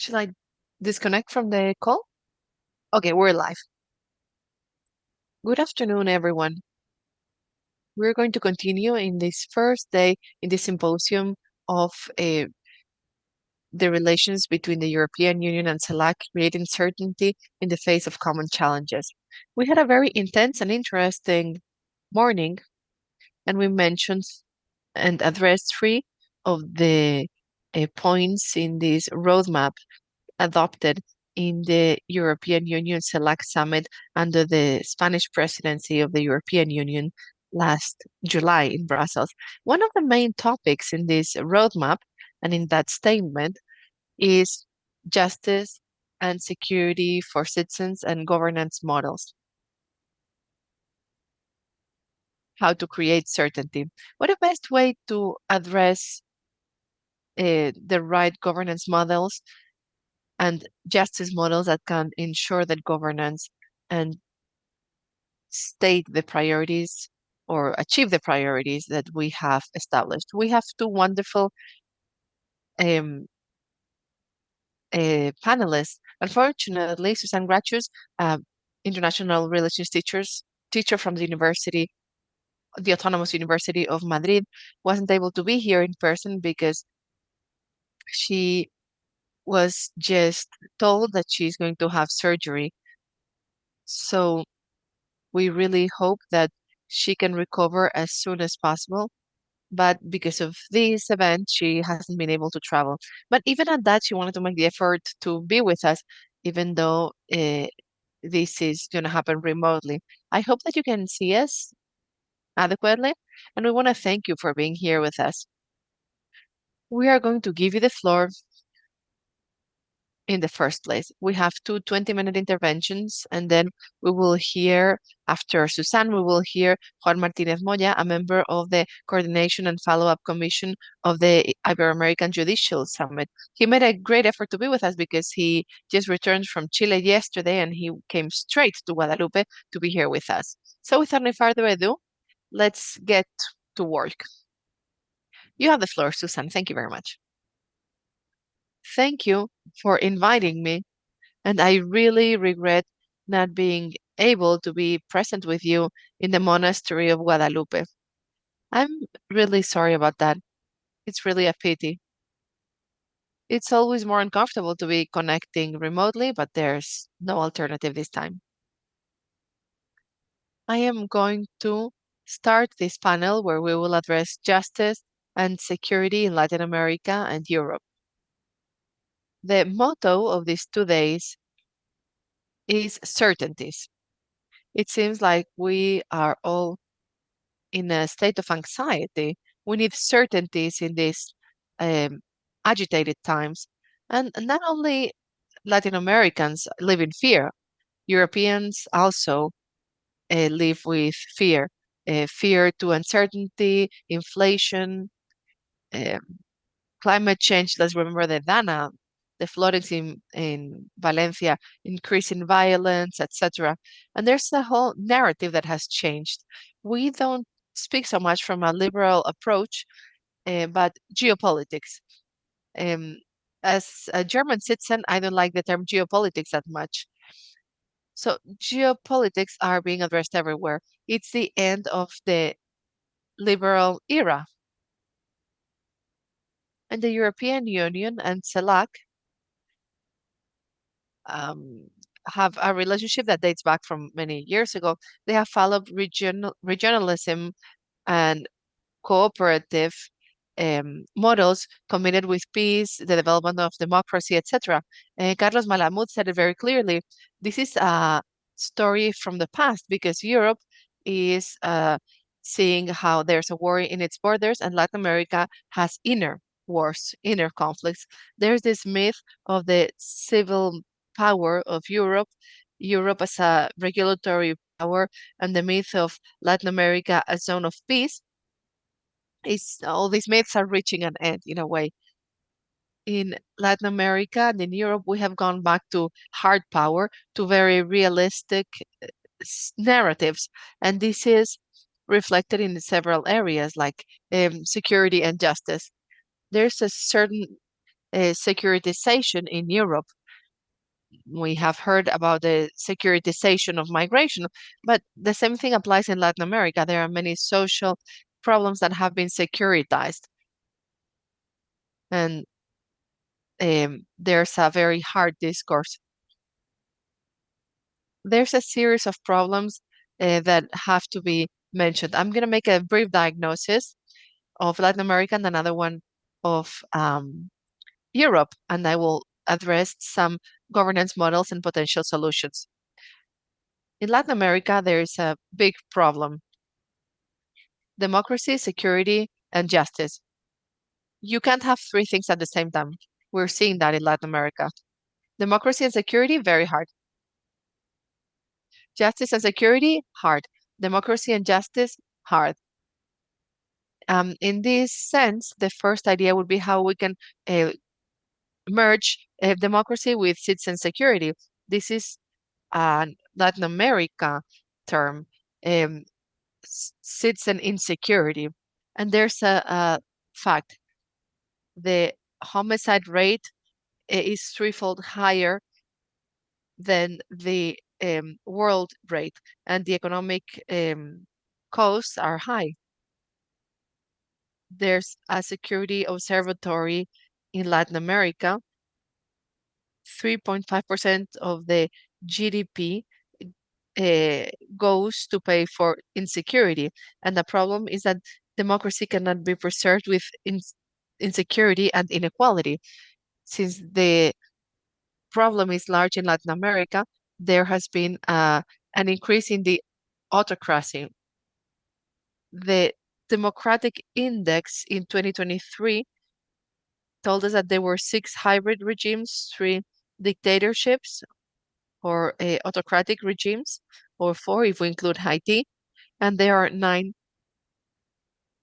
Should I disconnect from the call? Okay, we're live. Good afternoon, everyone. We're going to continue in this first day in the symposium of the relations between the European Union and CELAC, creating certainty in the face of common challenges. We had a very intense and interesting morning, and we mentioned and addressed three of the points in this roadmap adopted in the European Union Select Summit under the Spanish presidency of the European Union last July in Brussels. One of the main topics in this roadmap and in that statement is justice and security for citizens and governance models. How to create certainty. What a best way to address the right governance models and justice models that can ensure that governance and state the priorities or achieve the priorities that we have established. We have two wonderful um, panelists. Unfortunately, SUSANNE GRATIUS, uh, international relations teacher from the Autonomous University of Madrid, wasn't able to be here in person because she was just told that she's going to have surgery. So we really hope that she can recover as soon as possible. But because of this event, she hasn't been able to travel. But even at that, she wanted to make the effort to be with us, even though this is going to happen remotely. I hope that you can see us adequately, and we want to thank you for being here with us. We are going to give you the floor in the first place. We have two 20-minute interventions, and then we will hear, after SUSANNE, we will hear Juan Martínez Moya, a member of the Coordination and Follow-up Commission of the Ibero-American Judicial Summit. He made a great effort to be with us because he just returned from Chile yesterday, and he came straight to Guadalupe to be here with us. So without any further ado, let's get to work. You have the floor, SUSANNE. Thank you very much. Thank you for inviting me. And I really regret not being able to be present with you in the monastery of Guadalupe. I'm really sorry about that. It's really a pity. It's always more uncomfortable to be connecting remotely, but there's no alternative this time. I am going to start this panel where we will address justice and security in Latin America and Europe. The motto of these 2 days is certainties. It seems like we are all in a state of anxiety. We need certainties in these um, agitated times. And not only Latin Americans live in fear, Europeans also live with fear. Fear to uncertainty, inflation, um, climate change. Let's remember the Dana, the floodings in Valencia, increasing violence, etc. And there's a whole narrative that has changed. We don't speak so much from a liberal approach, but geopolitics. Um, as a German citizen, I don't like the term geopolitics that much. So geopolitics are being addressed everywhere. It's the end of the liberal era. And the European Union and CELAC um, have a relationship that dates back from many years ago. They have followed regionalism and cooperative models committed with peace, the development of democracy, etc. Carlos Malamud said it very clearly. This is a story from the past because Europe is seeing how there's a war in its borders, and Latin America has inner wars, inner conflicts. There's this myth of the civil power of Europe, Europe as a regulatory power, and the myth of Latin America as zone of peace. Is all these myths are reaching an end in a way. In Latin America and in Europe, we have gone back to hard power, to very realistic narratives, and this is reflected in several areas like security and justice. There's a certain securitization in Europe. We have heard about the securitization of migration, but the same thing applies in Latin America. There are many social problems that have been securitized, and there's a very hard discourse. There's a series of problems that have to be mentioned. I'm going to make a brief diagnosis of Latin America and another one of Europe, and I will address some governance models and potential solutions. In Latin America, there is a big problem: democracy, security, and justice. You can't have three things at the same time. We're seeing that in Latin America. Democracy and security, very hard. Justice and security, hard. Democracy and justice, hard. In this sense, the first idea would be how we can uh, merge democracy with citizen security. This is a Latin America term, um, citizen insecurity. And there's a fact: the homicide rate is threefold higher than the world rate, and the economic costs are high. There's a security observatory in Latin America. 3.5% of the GDP uh, goes to pay for insecurity. And the problem is that democracy cannot be preserved with insecurity and inequality. Since the problem is large in Latin America, there has been an increase in the autocracy. The Democratic Index in 2023 told us that there were 6 hybrid regimes, 3 dictatorships or autocratic regimes, or 4 if we include Haiti, and there are 9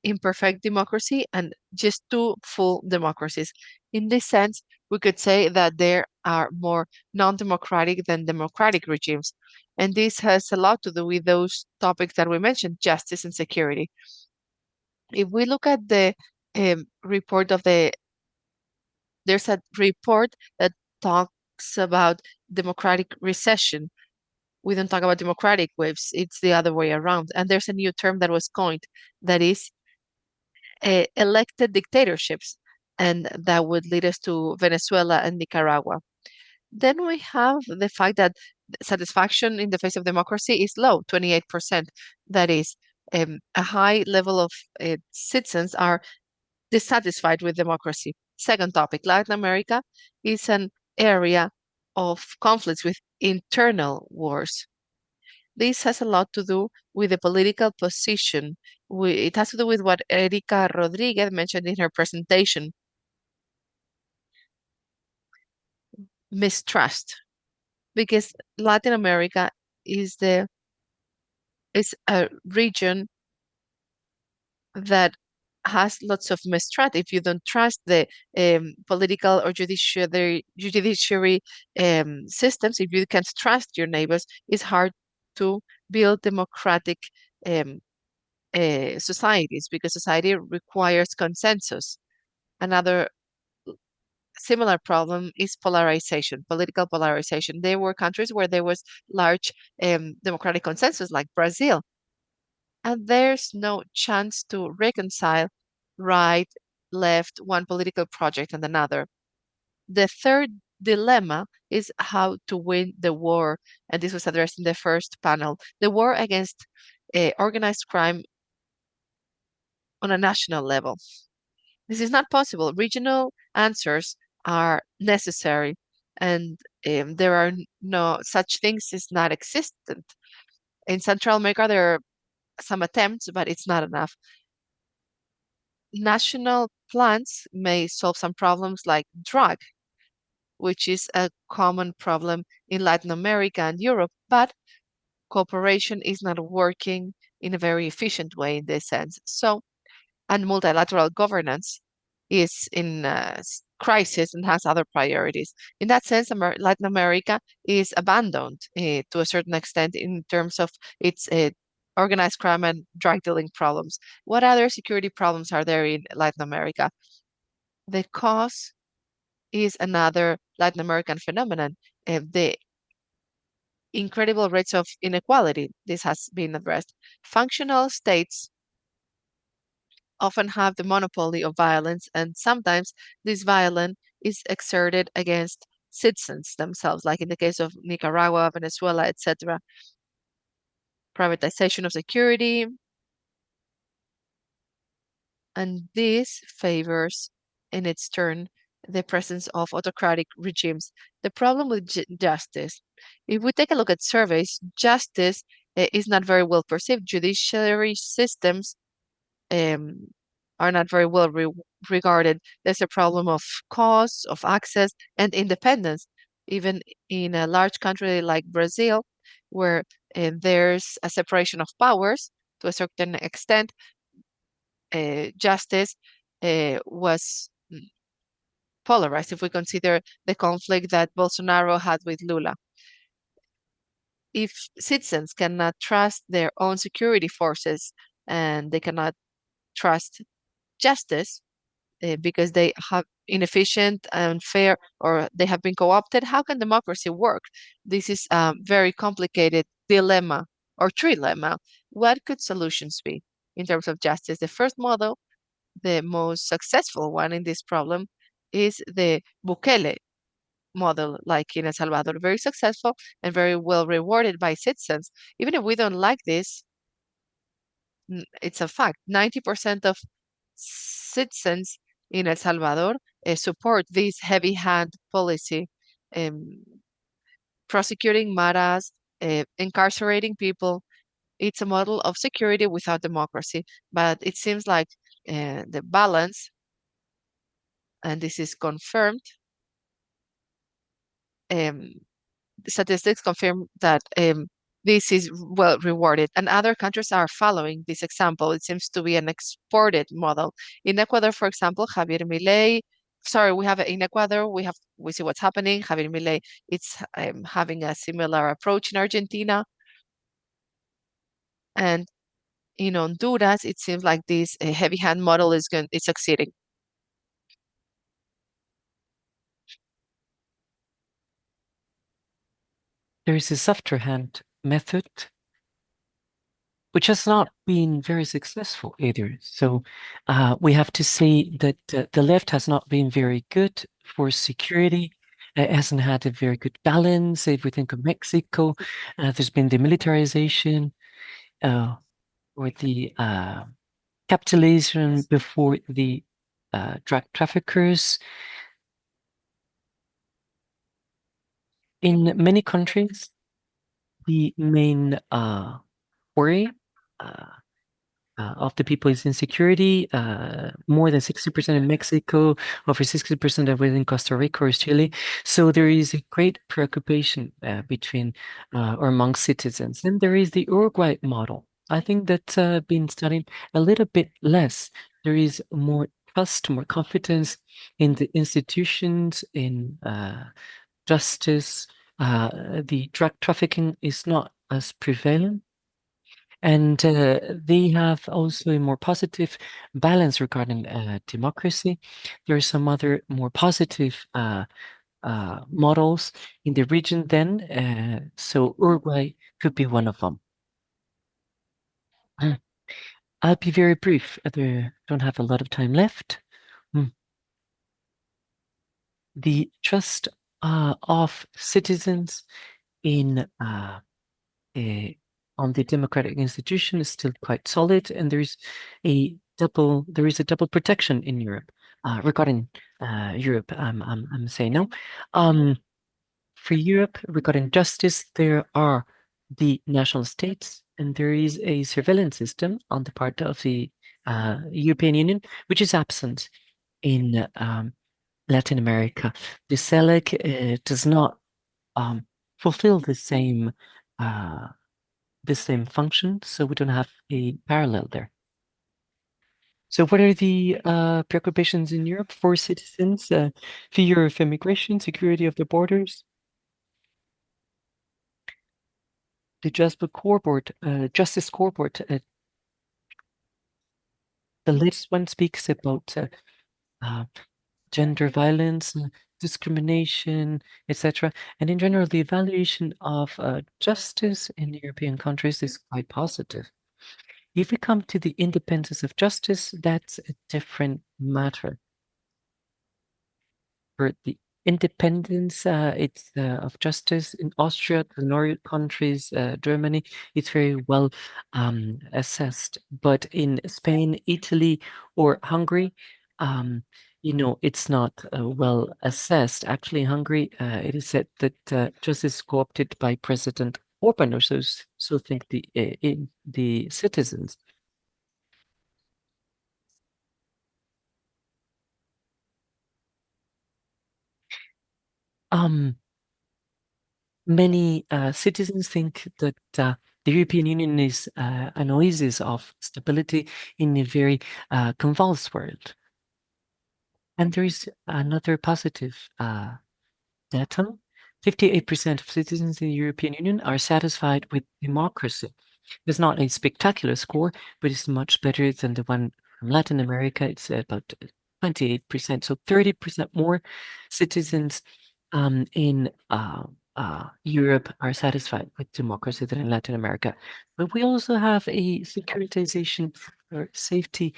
imperfect democracy and just 2 full democracies. In this sense, we could say that there are more non-democratic than democratic regimes. And this has a lot to do with those topics that we mentioned, justice and security. If we look at the report of there's a report that talks about democratic recession. We don't talk about democratic waves, it's the other way around. And there's a new term that was coined, that is elected dictatorships, and that would lead us to Venezuela and Nicaragua. Then we have the fact that satisfaction in the face of democracy is low, 28%. That is, a high level of citizens are dissatisfied with democracy. Second topic: Latin America is an area of conflicts with internal wars. This has a lot to do with the political position. It has to do with what Erika Rodriguez mentioned in her presentation: mistrust. Because Latin America is is a region that has lots of mistrust. If you don't trust the political or judiciary systems, if you can't trust your neighbors, it's hard to build democratic um, societies, because society requires consensus. Another similar problem is polarization, political polarization. There were countries where there was large democratic consensus, like Brazil, and there's no chance to reconcile right, left, one political project and another. The third dilemma is how to win the war, and this was addressed in the first panel: the war against organized crime on a national level. This is not possible. Regional answers are necessary, and there are no such things is not existent. In Central America, there are some attempts, but it's not enough. National plans may solve some problems like drug, which is a common problem in Latin America and Europe, but cooperation is not working in a very efficient way in this sense. So, and multilateral governance is in crisis and has other priorities. In that sense, Latin America is abandoned to a certain extent in terms of its organized crime and drug dealing problems. What other security problems are there in Latin America? The cause is another Latin American phenomenon. The incredible rates of inequality. This has been addressed. Functional states often have the monopoly of violence, and sometimes this violence is exerted against citizens themselves, like in the case of Nicaragua, Venezuela, etc. Privatization of security, and this favors, in its turn, the presence of autocratic regimes. The problem with justice, if we take a look at surveys, justice is not very well perceived. Judiciary systems um, are not very well regarded. There's a problem of cost, of access, and independence. Even in a large country like Brazil, where there's a separation of powers to a certain extent, justice was polarized if we consider the conflict that Bolsonaro had with Lula. If citizens cannot trust their own security forces and they cannot trust justice because they have inefficient, unfair, or they have been co-opted, how can democracy work? This is a very complicated dilemma or trilemma. What could solutions be in terms of justice? The first model, the most successful one in this problem, is the Bukele model, like in El Salvador, very successful and very well rewarded by citizens. Even if we don't like this, it's a fact. 90% of citizens in El Salvador support this heavy hand policy, um, prosecuting maras, incarcerating people. It's a model of security without democracy, but it seems like the balance, and this is confirmed, um, statistics confirm that this is well rewarded, and other countries are following this example. It seems to be an exported model. In Ecuador, for example, Javier Milei, sorry, we have in Ecuador, we see what's happening. Javier Milei, it's having a similar approach in Argentina, and in Honduras, it seems like this heavy hand model is succeeding. There is a softer hand method, which has not been very successful either. So we have to say that the left has not been very good for security. It hasn't had a very good balance. If we think of Mexico, there's been the militarization or the capitalism before the drug traffickers. In many countries, the main worry uh, of the people is insecurity. More than 60% in Mexico, over 60% are within Costa Rica or Chile. So there is a great preoccupation between or among citizens. Then there is the Uruguay model. I think that's been studied a little bit less. There is more trust, more confidence in the institutions, in justice. The drug trafficking is not as prevalent. And they have also a more positive balance regarding democracy. There are some other more positive models in the region then. So Uruguay could be one of them. Mm. I'll be very brief. I don't have a lot of time left. Mm. The trust of citizens in uh, on the democratic institution is still quite solid, and there is a double protection in Europe regarding Europe. I'm saying no. For Europe, regarding justice, there are the national states, and there is a surveillance system on the part of the European Union, which is absent in Latin America. The CELAC does not fulfill uh, the same function, so we don't have a parallel there. So what are the preoccupations in Europe for citizens? Fear of immigration, security of the borders. The Justice Scoreboard, the latest one speaks about uh, gender violence, discrimination, etc. And in general, the evaluation of justice in European countries is quite positive. If we come to the independence of justice, that's a different matter. For the independence, it's of justice in Austria, the Nordic countries, Germany, it's very well assessed. But in Spain, Italy, or Hungary, um, it's not well assessed. Actually, in Hungary, it is said that justice is co-opted by President Orban, or so think the citizens. Um, Many citizens think that the European Union is an oasis of stability in a very convulsed world. And there is another positive datum. 58% of citizens in the European Union are satisfied with democracy. It's not a spectacular score, but it's much better than the one from Latin America. It's about 28%. So 30% more citizens in Europe are satisfied with democracy than in Latin America. But we also have a securitization or safety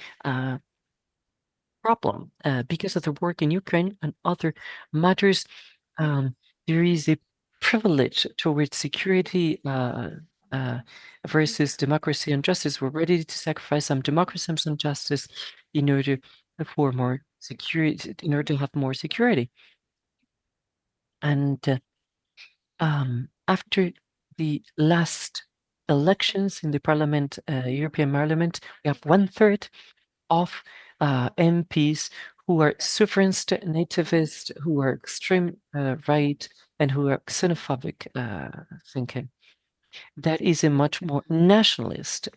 problem because of the work in Ukraine and other matters. Um, there is a privilege towards security uh, versus democracy and justice. We're ready to sacrifice some democracy and some justice in order for more security, in order to have more security. And after the last elections in the Parliament, European Parliament, we have 1/3 of MPs who are sovereignist, nativist, who are extreme right, and who are xenophobic thinking. That is a much more nationalist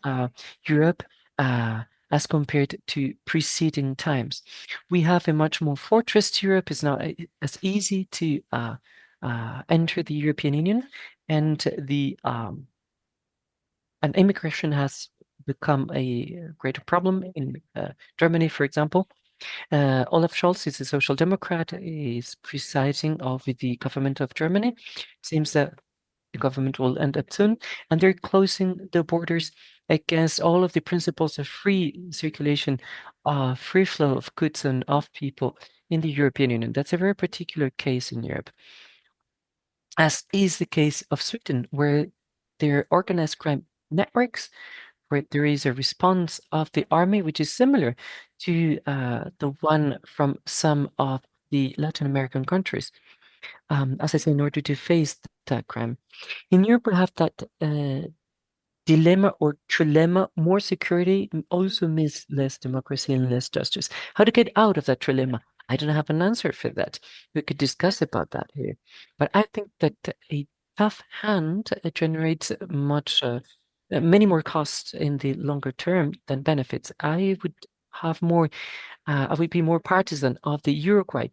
Europe as compared to preceding times. We have a much more fortress Europe. It's not as easy to enter the European Union, and the and immigration has become a greater problem in Germany, for example. Olaf Scholz is a social democrat, is presiding over the government of Germany. It seems that the government will end up soon, and they're closing the borders against all of the principles of free circulation, free flow of goods and of people in the European Union. That's a very particular case in Europe, as is the case of Sweden, where there are organized crime networks, where there is a response of the army, which is similar to the one from some of the Latin American countries, as I say, in order to face that crime. In Europe, we have that dilemma or trilemma: more security also means less democracy and less justice. How to get out of that trilemma? I don't have an answer for that. We could discuss about that here. But I think that a tough hand generates many more costs in the longer term than benefits. I would be more partisan of the Uruguay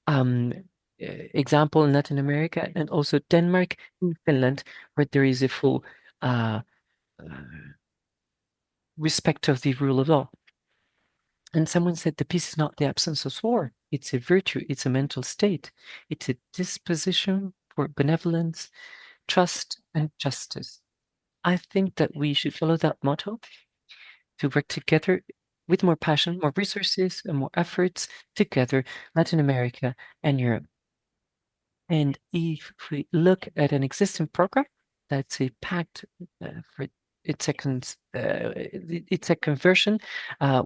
um, example in Latin America, and also Denmark and Finland, where there is a full uh, uh, respect of the rule of law. And someone said the peace is not the absence of war. It's a virtue. It's a mental state. It's a disposition for benevolence, trust, and justice. I think that we should follow that motto to work together with more passion, more resources, and more efforts together, Latin America and Europe. And if we look at an existing program, that's a pact for its second version.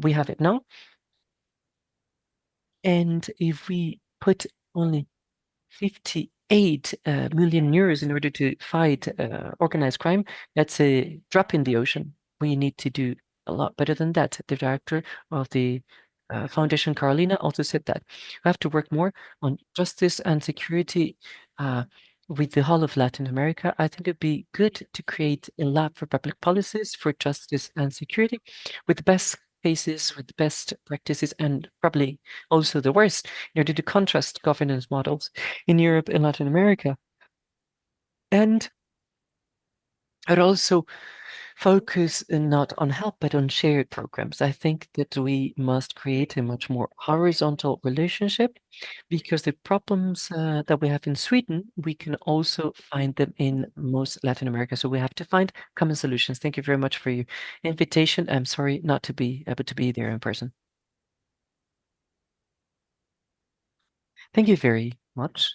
We have it now. And if we put only 58 million euros in order to fight organized crime, that's a drop in the ocean. We need to do a lot better than that. The director of the Foundation, Carolina, also said that we have to work more on justice and security with the whole of Latin America. I think it'd be good to create a lab for public policies for justice and security with the best cases, with the best practices, and probably also the worst, in order to contrast governance models in Europe and Latin America. And I'd also focus not on help but on shared programs. I think that we must create a much more horizontal relationship because the problems that we have in Sweden, we can also find them in most Latin America. So we have to find common solutions. Thank you very much for your invitation. I'm sorry not to be able to be there in person. Thank you very much.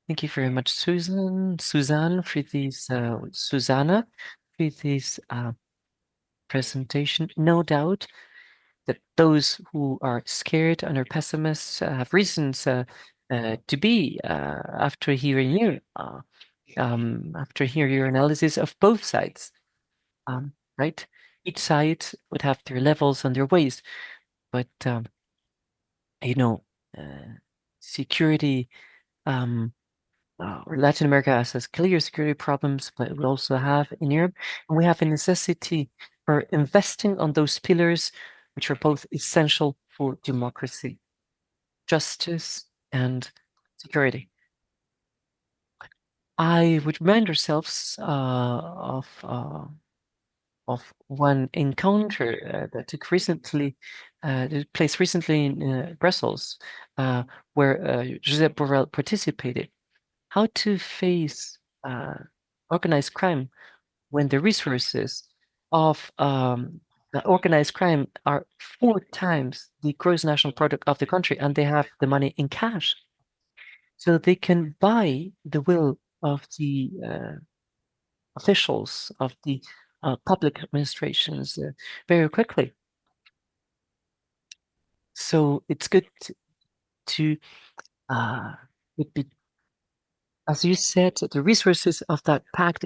Thank you very much, Suzanne, for these, Susanna, for this presentation. No doubt that those who are scared and are pessimists have reasons to be after hearing your analysis of both sides, right? Each side would have their levels and their ways, but you know, uh, security. Latin America has clear security problems, but we also have in Europe, and we have a necessity for investing on those pillars, which are both essential for democracy, justice, and security. I would remind ourselves of one encounter that took recently, that place recently in Brussels, where Josep Borrell participated. How to face organized crime when the resources of the organized crime are 4 times the gross national product of the country, and they have the money in cash, so they can buy the will of the officials of the public administrations very quickly. So it's good to would be, as you said, the resources of that compact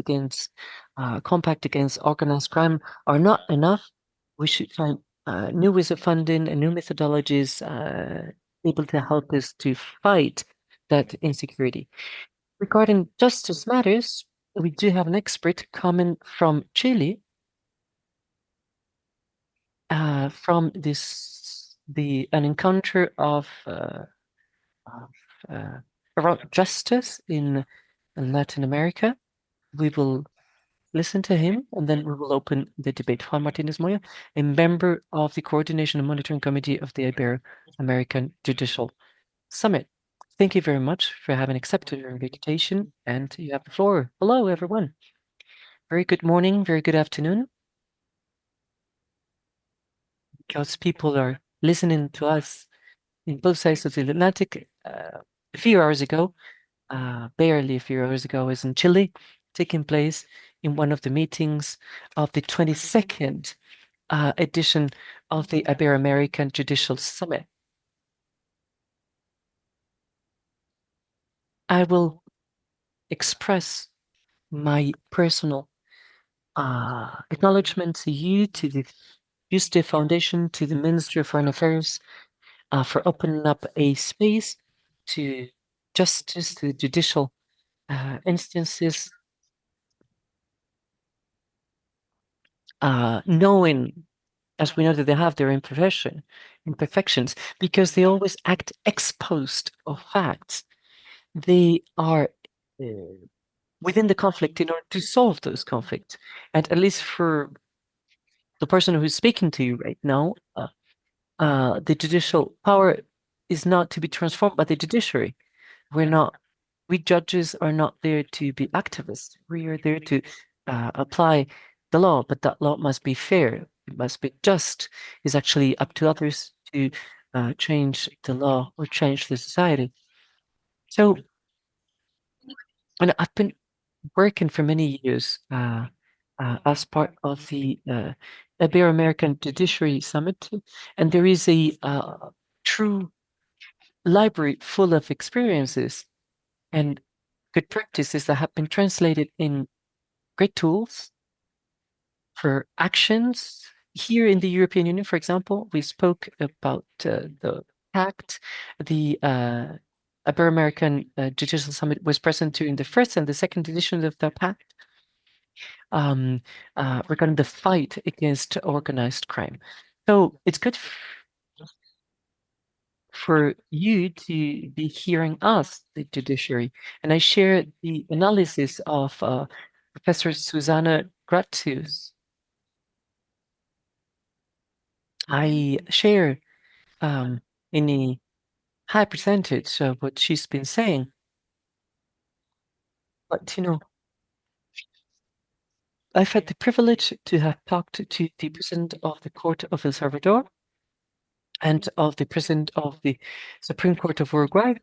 against organized crime are not enough. We should find new ways of funding and new methodologies able to help us to fight that insecurity. Regarding justice matters, we do have an expert coming from Chile, from an encounter of around justice in Latin America. We will listen to him, and then we will open the debate. Juan Martínez Moya, a member of the Coordination and Monitoring Committee of the Ibero-American Judicial Summit. Thank you very much for having accepted our invitation, and you have the floor. Hello, everyone. Very good morning, very good afternoon, because people are listening to us in both sides of the Atlantic. A few hours ago, barely a few hours ago, I was in Chile, taking place in one of the meetings of the 22nd edition of the Ibero-American Judicial Summit. I will express my personal acknowledgement to you, to the Yuste Foundation, to the Ministry of Foreign Affairs for opening up a space to justice, to judicial instances, knowing, as we know, that they have their imperfections, because they always act ex post of facts. They are within the conflict in order to solve those conflicts. And at least for the person who's speaking to you right now, the judicial power is not to be transformed by the judiciary. We're not, we judges are not there to be activists. We are there to apply the law, but that law must be fair. It must be just. It's actually up to others to change the law or change the society. So, and I've been working for many years as part of the Ibero-American Judiciary Summit, and there is a true library full of experiences and good practices that have been translated in great tools for actions. Here in the European Union, for example, we spoke about the pact. The Ibero-American Judicial Summit was present during the first and the second edition of the pact, regarding the fight against organized crime. So it's good for you to be hearing us, the judiciary. And I share the analysis of Professor Susanne Gratius I share in a high percentage of what she's been saying, but I've had the privilege to have talked to the president of the Court of El Salvador and of the president of the Supreme Court of Uruguay.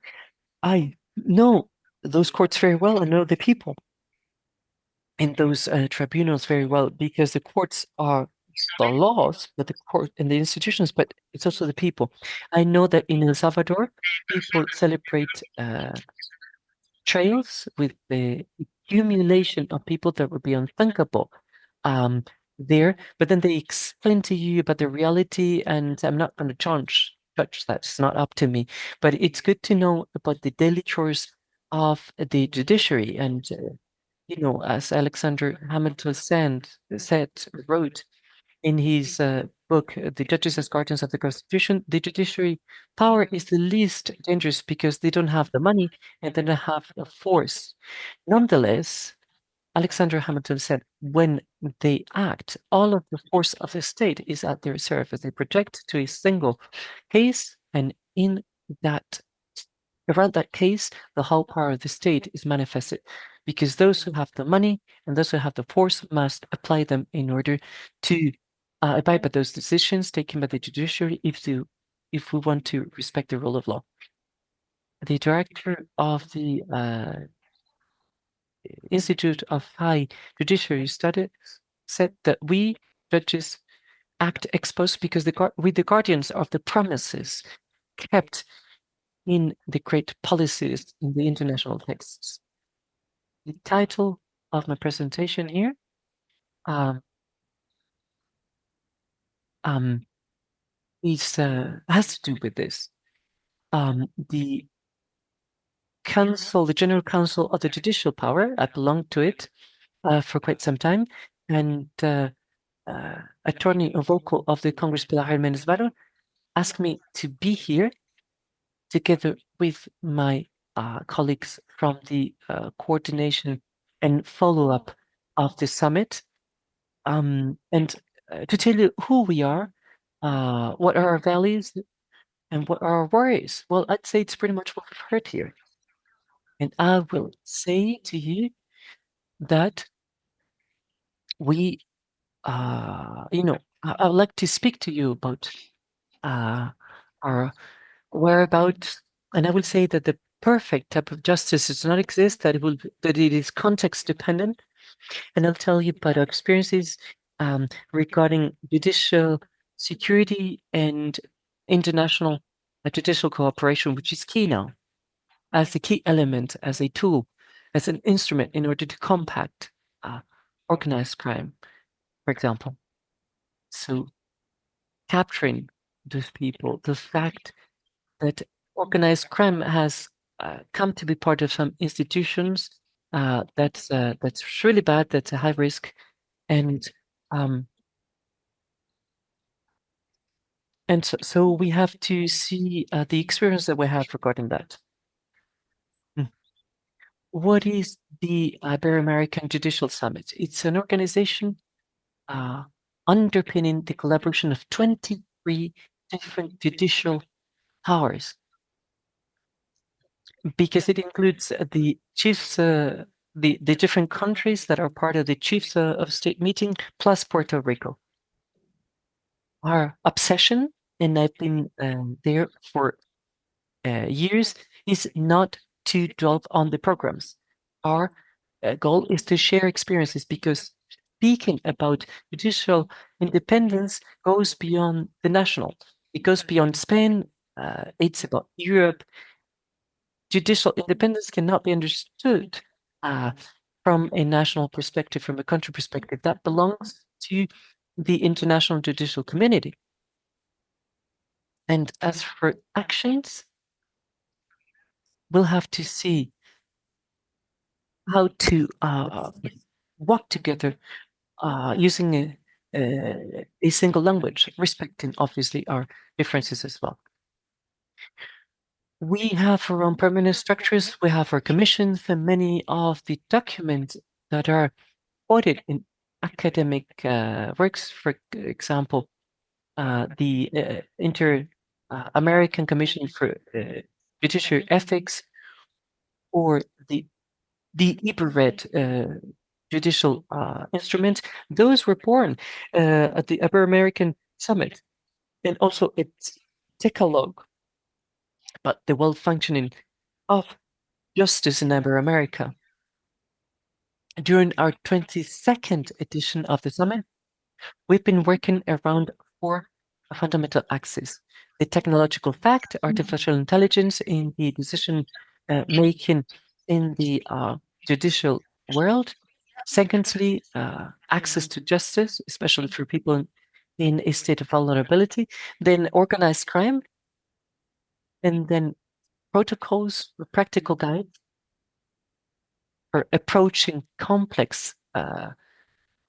I know those courts very well. I know the people in those tribunals very well because the courts are the laws, but the court and the institutions, but it's also the people. I know that in El Salvador, people celebrate trails with the accumulation of people that would be unthinkable um, there, but then they explain to you about the reality, and I'm not going to touch that. It's not up to me, but it's good to know about the daily chores of the judiciary. And as Alexander Hamilton wrote in his book, The Judges as Guardians of the Constitution, the judiciary power is the least dangerous because they don't have the money and they don't have the force. Nonetheless, Alexander Hamilton said, when they act, all of the force of the state is at their service. They project to a single case, and in that around that case, the whole power of the state is manifested because those who have the money and those who have the force must apply them in order to abide by those decisions taken by the judiciary if we want to respect the rule of law. The director of the Institute of High Judiciary Studies said that we judges act ex post because we the guardians of the promises kept in the great policies in the international texts. The title of my presentation here um, um, has to do with this. The General Council of the Judicial Power, I belonged to it for quite some time, and Attorney Vocal of the Congress Pilar Jiménez Varo asked me to be here together with my colleagues from the coordination and follow-up of the summit, and to tell you who we are, what are our values, and what are our worries. Well, I'd say it's pretty much what we've heard here. And I will say to you that we, I would like to speak to you about our whereabouts, and I will say that the perfect type of justice does not exist, that it is context dependent. And I'll tell you about our experiences regarding judicial security and international judicial cooperation, which is key now, as a key element, as a tool, as an instrument in order to combat organized crime, for example. So capturing those people, the fact that organized crime has come to be part of some institutions, that's really bad. That's a high risk, and um, so we have to see the experience that we have regarding that. Mm. What is the Ibero-American Judicial Summit? It's an organization uh, underpinning the collaboration of 23 different judicial powers, because it includes the chiefs, the different countries that are part of the chiefs of state meeting, plus Puerto Rico. Our obsession, and I've been there for years, is not to dwell on the programs. Our goal is to share experiences, because speaking about judicial independence goes beyond the national. It goes beyond Spain. It's about Europe. Judicial independence cannot be understood uh, from a national perspective, from a country perspective. That belongs to the international judicial community. And as for actions, we'll have to see how to work together using a single language, respecting obviously our differences as well. We have our own permanent structures, we have our commissions, and many of the documents that are quoted in academic works, for example, the Inter-American Commission for Judiciary Ethics, or the IBERED judicial instrument, those were born at the Ibero-American Summit, and also its decalogue, but the well-functioning of justice in Ibero-America. During our 22nd edition of the summit, we've been working around four fundamental axes: the technological fact, artificial intelligence in the decision making in the judicial world. Secondly, access to justice, especially for people in a state of vulnerability. Then organized crime, and then protocols or practical guides for approaching complex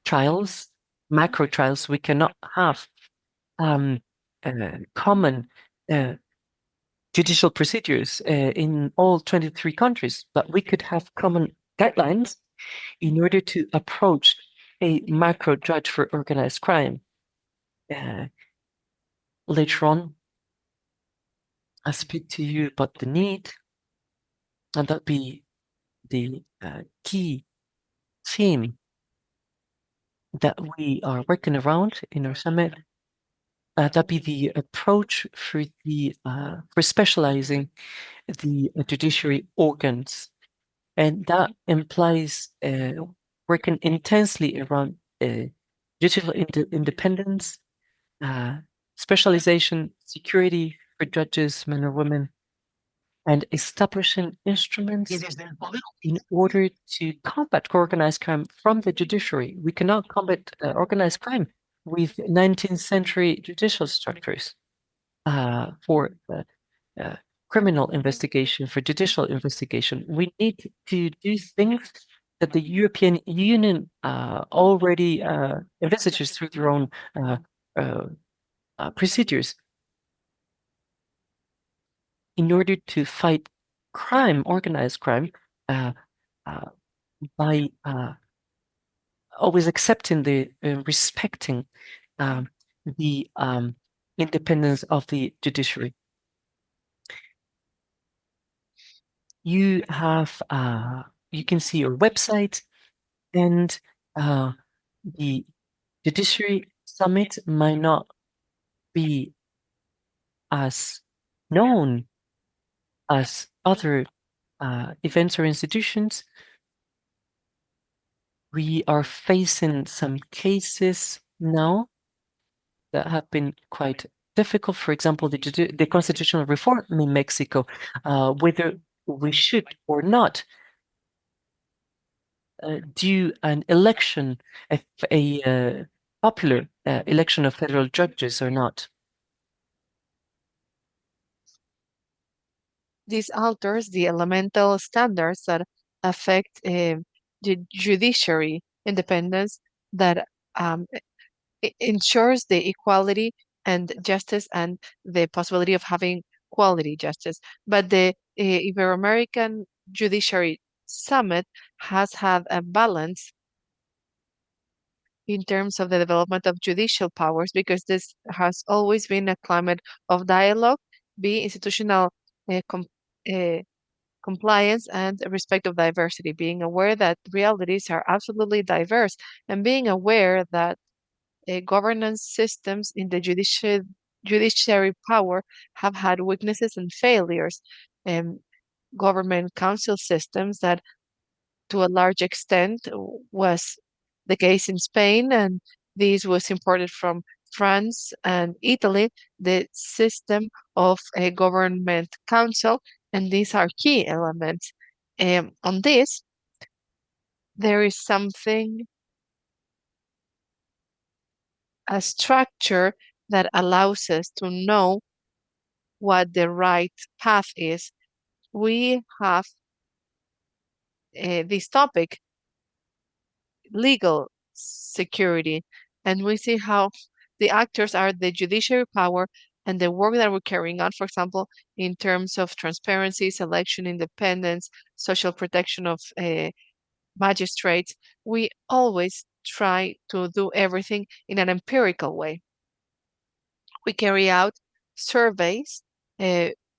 trials, macro trials. We cannot have common judicial procedures in all 23 countries, but we could have common guidelines in order to approach a macro judge for organized crime. Later on, I'll speak to you about the need, and that'll be the key theme that we are working around in our summit. That'd be the approach for the for specializing the judiciary organs, and that implies working intensely around judicial independence, specialization, security for judges, men or women, and establishing instruments in order to combat organized crime from the judiciary. We cannot combat organized crime with 19th century judicial structures for criminal investigation, for judicial investigation. We need to do things that the European Union already envisages through their own uh, procedures in order to fight crime, organized crime, uh, uh, by always accepting the respecting the independence of the judiciary. You have you can see your website, and the Judiciary Summit might not be as known as other events or institutions. We are facing some cases now that have been quite difficult. For example, the constitutional reform in Mexico, whether we should or not do an election, a popular election of federal judges or not. This alters the elemental standards that affect the judiciary independence, that um, ensures the equality and justice and the possibility of having quality justice. But the Ibero-American Judiciary Summit has had a balance in terms of the development of judicial powers, because this has always been a climate of dialogue, be institutional uh, com- uh, compliance, and respect of diversity, being aware that realities are absolutely diverse, and being aware that governance systems in the judiciary power have had weaknesses and failures. Um, Government council systems that to a large extent was the case in Spain, and this was imported from France and Italy, the system of a government council, and these are key elements. On this, there is something, a structure that allows us to know what the right path is. We have this topic, legal security, and we see how the actors are the judiciary power and the work that we're carrying on, for example, in terms of transparency, selection, independence, social protection of magistrates. We always try to do everything in an empirical way. We carry out surveys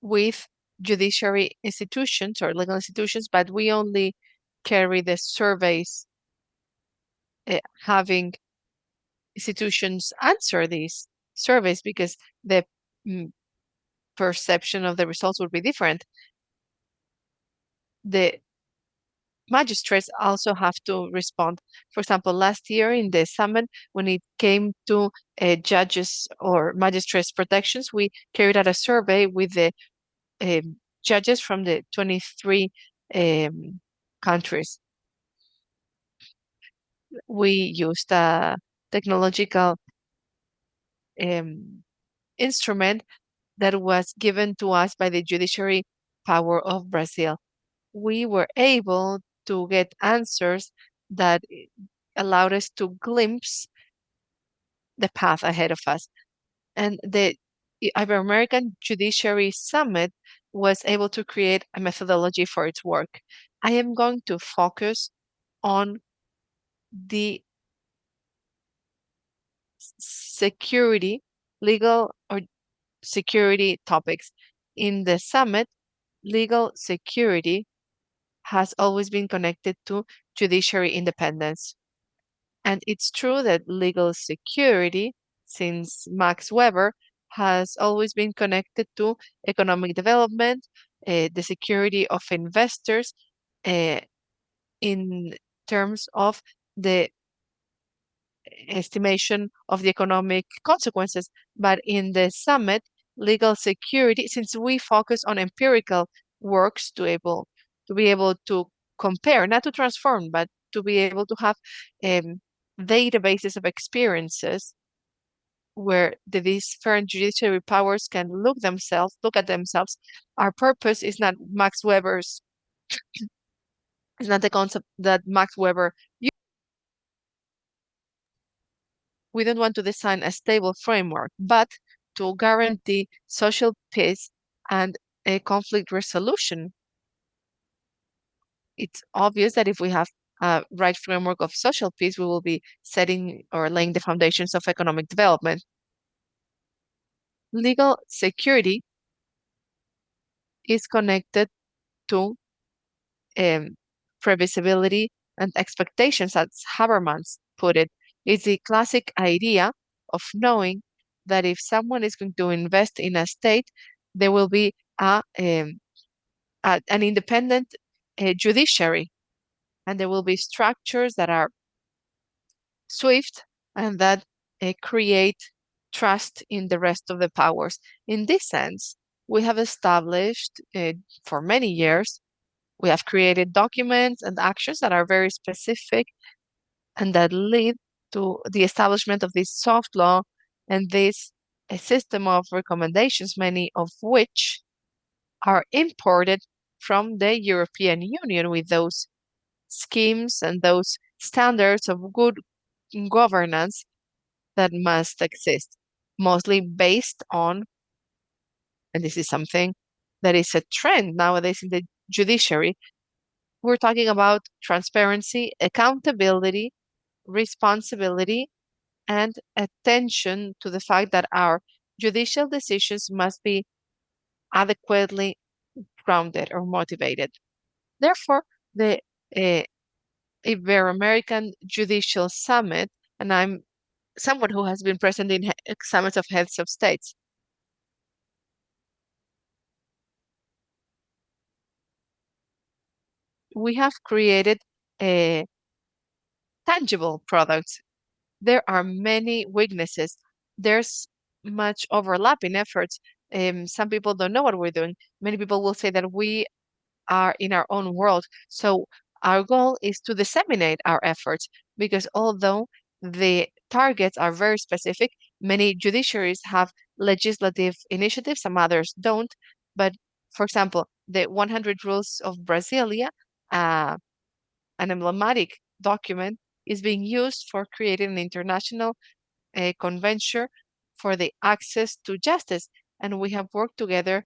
with judiciary institutions or legal institutions, but we only carry the surveys having institutions answer these surveys because the mm, perception of the results would be different. The magistrates also have to respond. For example, last year in the summit, when it came to judges or magistrates protections, we carried out a survey with the judges from the 23 countries. We used a technological instrument that was given to us by the judiciary power of Brazil. We were able to get answers that allowed us to glimpse the path ahead of us. And the Ibero-American Judiciary Summit was able to create a methodology for its work. I am going to focus on the security, legal or security topics. In the summit, legal security has always been connected to judiciary independence. And it's true that legal security, since Max Weber, has always been connected to economic development, the security of investors, uh, in terms of the estimation of the economic consequences. But in the summit, legal security, since we focus on empirical works to be able to compare, not to transform, but to be able to have databases of experiences where the different judiciary powers can look at themselves. Our purpose is not Max Weber's, is not the concept that Max Weber. We don't want to design a stable framework, but to guarantee social peace and a conflict resolution. It's obvious that if we have a right framework of social peace, we will be setting or laying the foundations of economic development. Legal security is connected to um, previsibility and expectations, as Habermas put it. It's the classic idea of knowing that if someone is going to invest in a state, there will be an independent judiciary, and there will be structures that are swift and that create trust in the rest of the powers. In this sense, we have established for many years, we have created documents and actions that are very specific and that lead to the establishment of this soft law and this a system of recommendations, many of which are imported from the European Union with those schemes and those standards of good governance that must exist, mostly based on, and this is something that is a trend nowadays in the judiciary, we're talking about transparency, accountability, responsibility, and attention to the fact that our judicial decisions must be adequately grounded or motivated. Therefore, the uh, Ibero-American Judicial Summit, and I'm someone who has been present in summits of heads of states. We have created tangible products. There are many weaknesses. There's much overlap in efforts. Some people don't know what we're doing. Many people will say that we are in our own world. So our goal is to disseminate our efforts because although the targets are very specific, many judiciaries have legislative initiatives, some others don't. But for example, the 100 Rules of Brasilia, uh, an emblematic document, is being used for creating an international convention for the access to justice. And we have worked together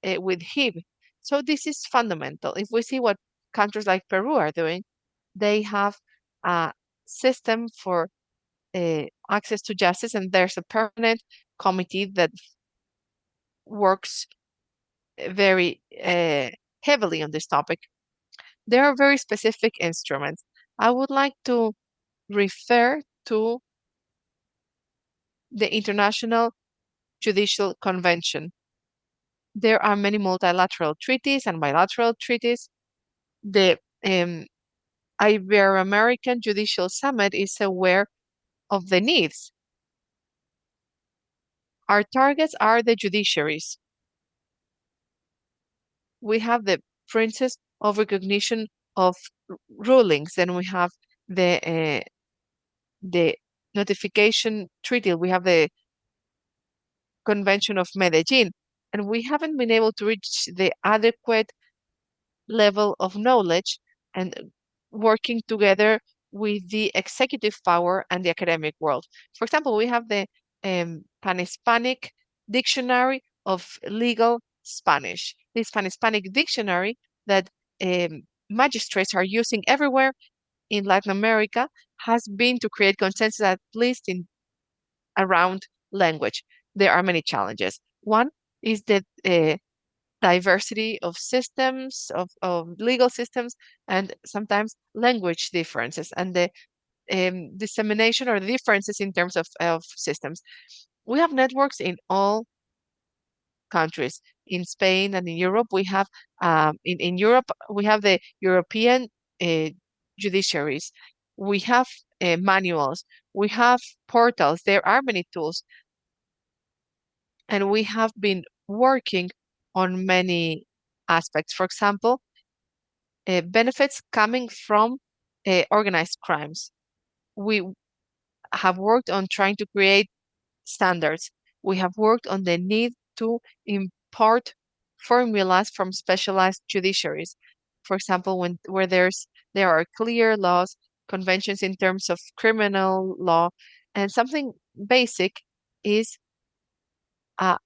with him. So this is fundamental. If we see what countries like Peru are doing, they have a system for access to justice, and there's a permanent committee that works very heavily on this topic. There are very specific instruments. I would like to refer to the International Judicial Convention. There are many multilateral treaties and bilateral treaties. The Ibero-American Judicial Summit is aware of the needs. Our targets are the judiciaries. We have the Princess of Recognition of Rulings, then we have the notification treaty, we have the Convention of Medellin, and we haven't been able to reach the adequate level of knowledge and working together with the executive power and the academic world. For example, we have the Pan-Hispanic Dictionary of Legal Spanish. This Pan-Hispanic dictionary that magistrates are using everywhere in Latin America has been to create consensus, at least in around language. There are many challenges. One is that diversity of systems, of legal systems, and sometimes language differences, and the dissemination or the differences in terms of systems. We have networks in all countries. In Spain and in Europe, we have in Europe we have the European uh, judiciaries. We have manuals. We have portals. There are many tools, and we have been working on many aspects. For example, benefits coming from organized crimes. We have worked on trying to create standards. We have worked on the need to import formulas from specialized judiciaries. For example, where there are clear laws, conventions in terms of criminal law, and something basic is uh,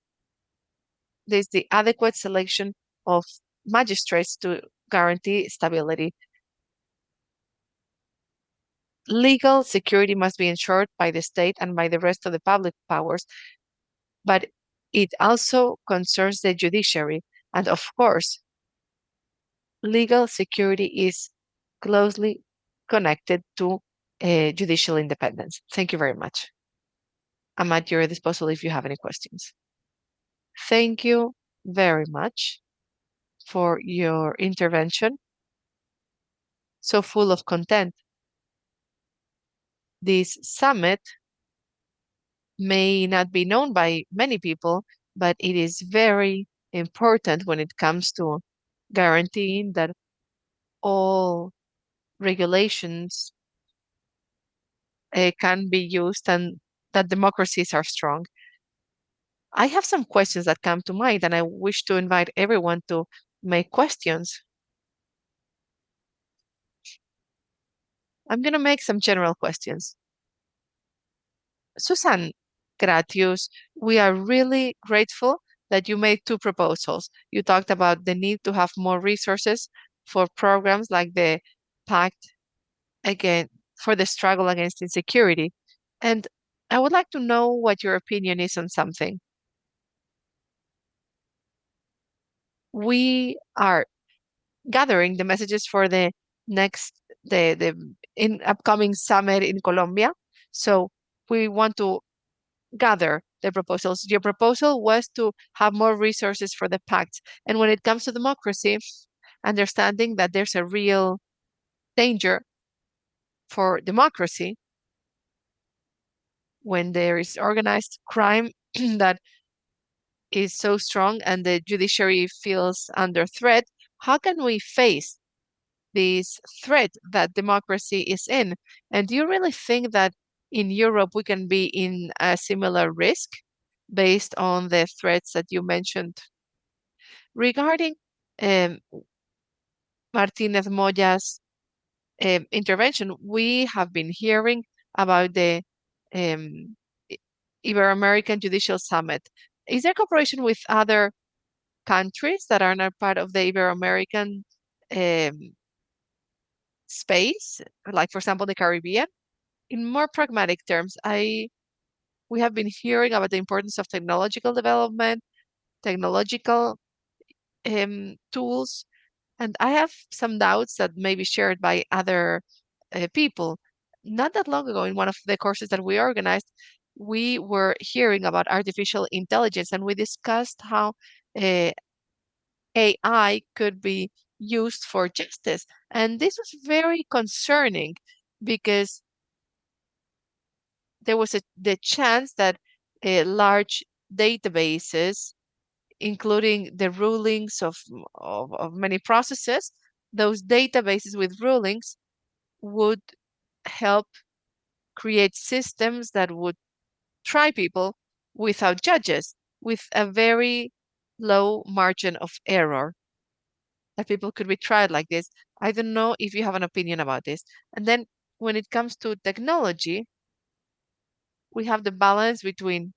there's the adequate selection of magistrates to guarantee stability. Legal security must be ensured by the state and by the rest of the public powers, but it also concerns the judiciary. And of course, legal security is closely connected to judicial independence. Thank you very much. I'm at your disposal if you have any questions. Thank you very much for your intervention, so full of content. This summit may not be known by many people, but it is very important when it comes to guaranteeing that all regulations can be used and that democracies are strong. I have some questions that come to mind, and I wish to invite everyone to make questions. I'm going to make some general questions. Susan, Gratius, we are really grateful that you made two proposals. You talked about the need to have more resources for programs like the Pact again for the struggle against insecurity. And I would like to know what your opinion is on something. We are gathering the messages for the next the in upcoming summit in Colombia. So we want to gather the proposals. Your proposal was to have more resources for the pact. And when it comes to democracy, understanding that there's a real danger for democracy when there is organized crime that is so strong and the judiciary feels under threat, how can we face this threat that democracy is in? And do you really think that in Europe we can be in a similar risk based on the threats that you mentioned? Regarding um, Martinez Moya's intervention, we have been hearing about the um, I- Ibero-American Judicial Summit. Is there cooperation with other countries that are not part of the Ibero-American um, space, like for example the Caribbean? In more pragmatic terms, I We have been hearing about the importance of technological development, technological tools, and I have some doubts that may be shared by other people. Not that long ago, in one of the courses that we organized, we were hearing about artificial intelligence, and we discussed how uh, AI could be used for justice. And this was very concerning because there was the chance that large databases, including the rulings of many processes, those databases with rulings would help create systems that would try people without judges, with a very low margin of error, that people could be tried like this. I don't know if you have an opinion about this. And then when it comes to technology, we have the balance between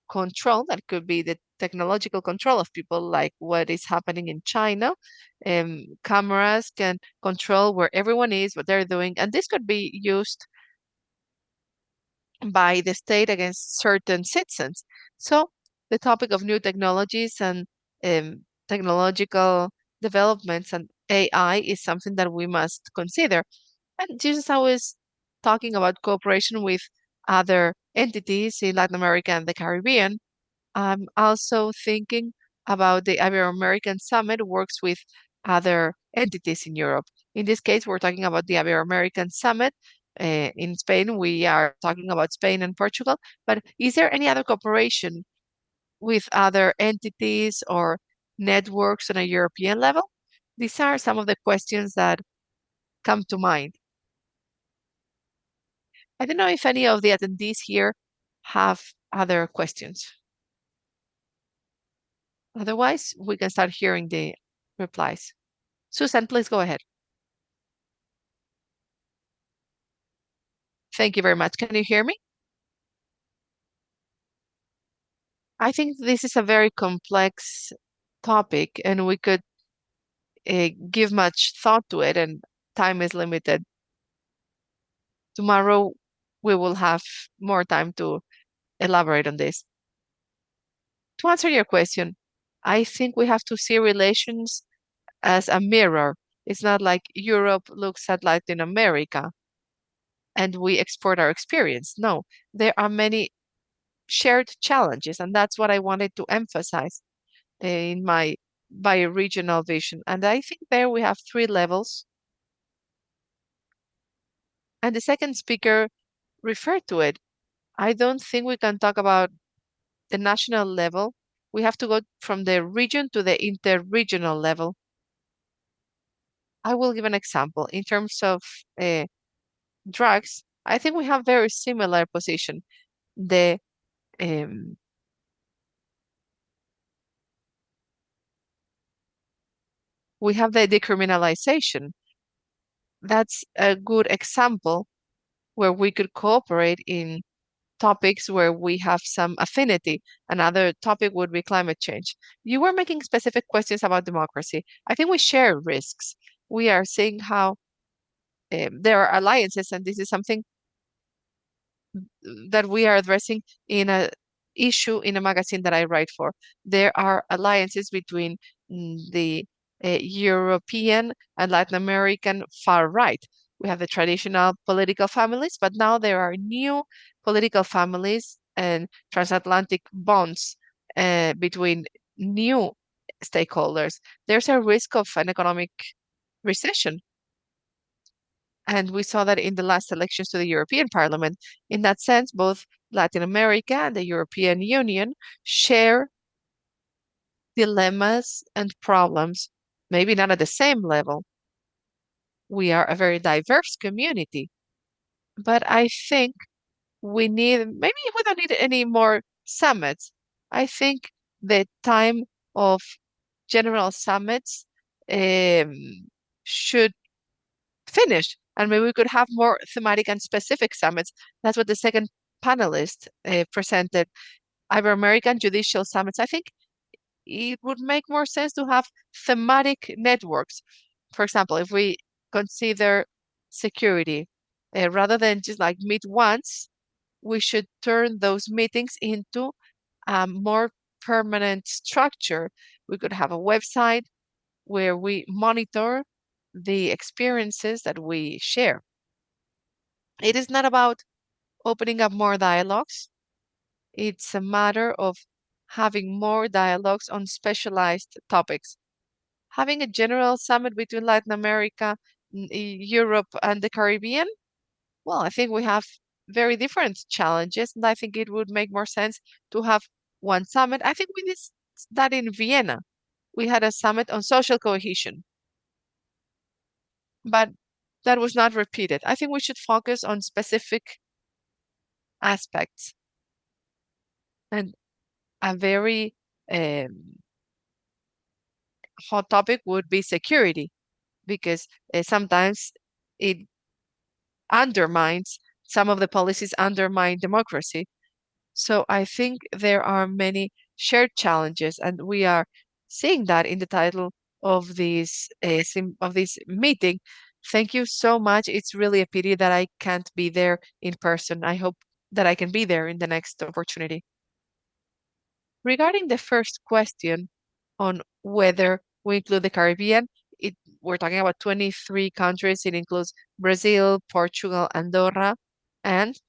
control, that could be the technological control of people, like what is happening in China. Cameras can control where everyone is, what they're doing, and this could be used by the state against certain citizens. So the topic of new technologies and technological developments and AI is something that we must consider. And just as I was talking about cooperation with other entities in Latin America and the Caribbean, I'm also thinking about the Ibero-American Summit works with other entities in Europe. In this case, we're talking about the Ibero-American Summit. In Spain, we are talking about Spain and Portugal. But is there any other cooperation with other entities or networks on a European level? These are some of the questions that come to mind. I don't know if any of the attendees here have other questions. Otherwise, we can start hearing the replies. Susan, please go ahead. Thank you very much. Can you hear me? I think this is a very complex topic, and we could give much thought to it, and time is limited. Tomorrow, we will have more time to elaborate on this. To answer your question, I think we have to see relations as a mirror. It's not like Europe looks at Latin America and we export our experience. No, there are many shared challenges, and that's what I wanted to emphasize in my bioregional vision. And I think there we have three levels. And the second speaker referred to it. I don't think we can talk about the national level. We have to go from the region to the interregional level. I will give an example. In terms of uh, drugs, I think we have very similar position. The um, we have the decriminalization. That's a good example where we could cooperate in topics where we have some affinity. Another topic would be climate change. You were making specific questions about democracy. I think we share risks. We are seeing how there are alliances, and this is something that we are addressing in a issue in a magazine that I write for. There are alliances between the European and Latin American far right. We have the traditional political families, but now there are new political families and transatlantic bonds between new stakeholders. There's a risk of an economic recession. And we saw that in the last elections to the European Parliament. In that sense, both Latin America and the European Union share dilemmas and problems, maybe not at the same level. We are a very diverse community, but I think maybe we don't need any more summits. I think the time of general summits should finish, and maybe we could have more thematic and specific summits. That's what the second panelist presented, Ibero-American Judicial Summits. I think it would make more sense to have thematic networks. For example, if we consider security, rather than just like meet once we should turn those meetings into a more permanent structure. We could have a website where we monitor the experiences that we share. It is not about opening up more dialogues. It's a matter of having more dialogues on specialized topics. Having a general summit between Latin America, Europe, and the Caribbean, well, I think we have very different challenges, and I think it would make more sense to have one summit. I think we did that in Vienna. We had a summit on social cohesion, but that was not repeated. I think we should focus on specific aspects. And a very hot topic would be security, because sometimes it undermines, some of the policies undermine democracy. So I think there are many shared challenges, and we are seeing that in the title of this meeting. Thank you so much. It's really a pity that I can't be there in person. I hope that I can be there in the next opportunity. Regarding the first question on whether we include the Caribbean, we're talking about 23 countries. It includes Brazil, Portugal, Andorra, and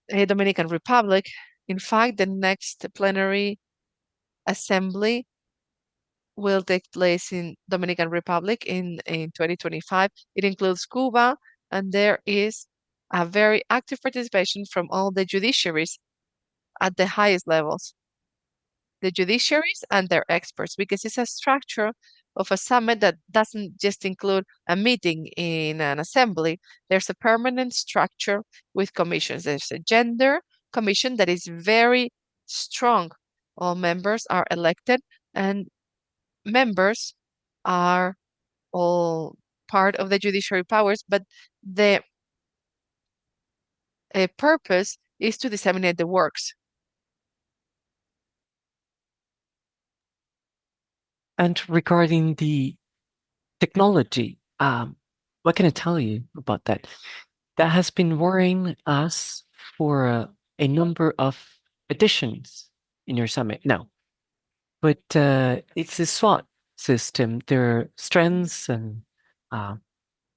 Dominican Republic. In fact, the next plenary assembly will take place in Dominican Republic in 2025. It includes Cuba, and there is a very active participation from all the judiciaries at the highest levels, the judiciaries and their experts, because it's a structure of a summit that doesn't just include a meeting in an assembly. There's a permanent structure with commissions. There's a gender commission that is very strong. All members are elected, and members are all part of the judiciary powers, but the purpose is to disseminate the works. And regarding the technology, what can I tell you about that? That has been worrying us for a number of editions in your summit now. But it's a SWOT system. There are strengths and uh,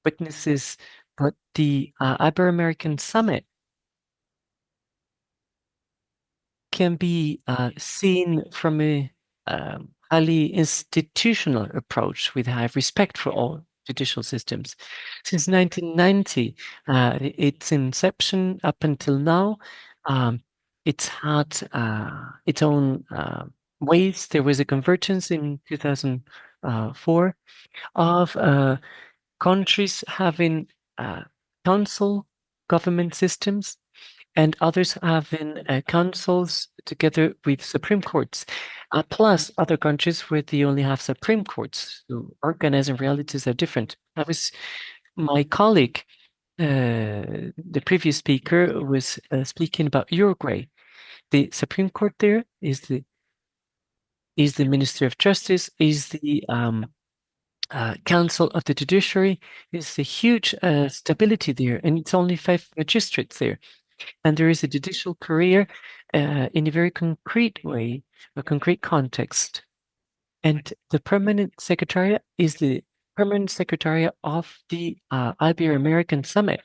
weaknesses, but the Ibero-American Summit can be seen from a highly institutional approach with high respect for all judicial systems. Since 1990, its inception up until now, it's had its own ways. There was a convergence in 2004 of countries having council government systems and others having councils together with Supreme Courts, plus other countries where they only have Supreme Courts. So organizing realities are different. My colleague, the previous speaker, was speaking about Uruguay. The Supreme Court there is the Ministry of Justice, is the Council of the Judiciary, is a huge stability there, and it's only 5 magistrates there. And there is a judicial career in a very concrete way, a concrete context. And the permanent secretariat is the permanent secretariat of the Ibero-American Summit.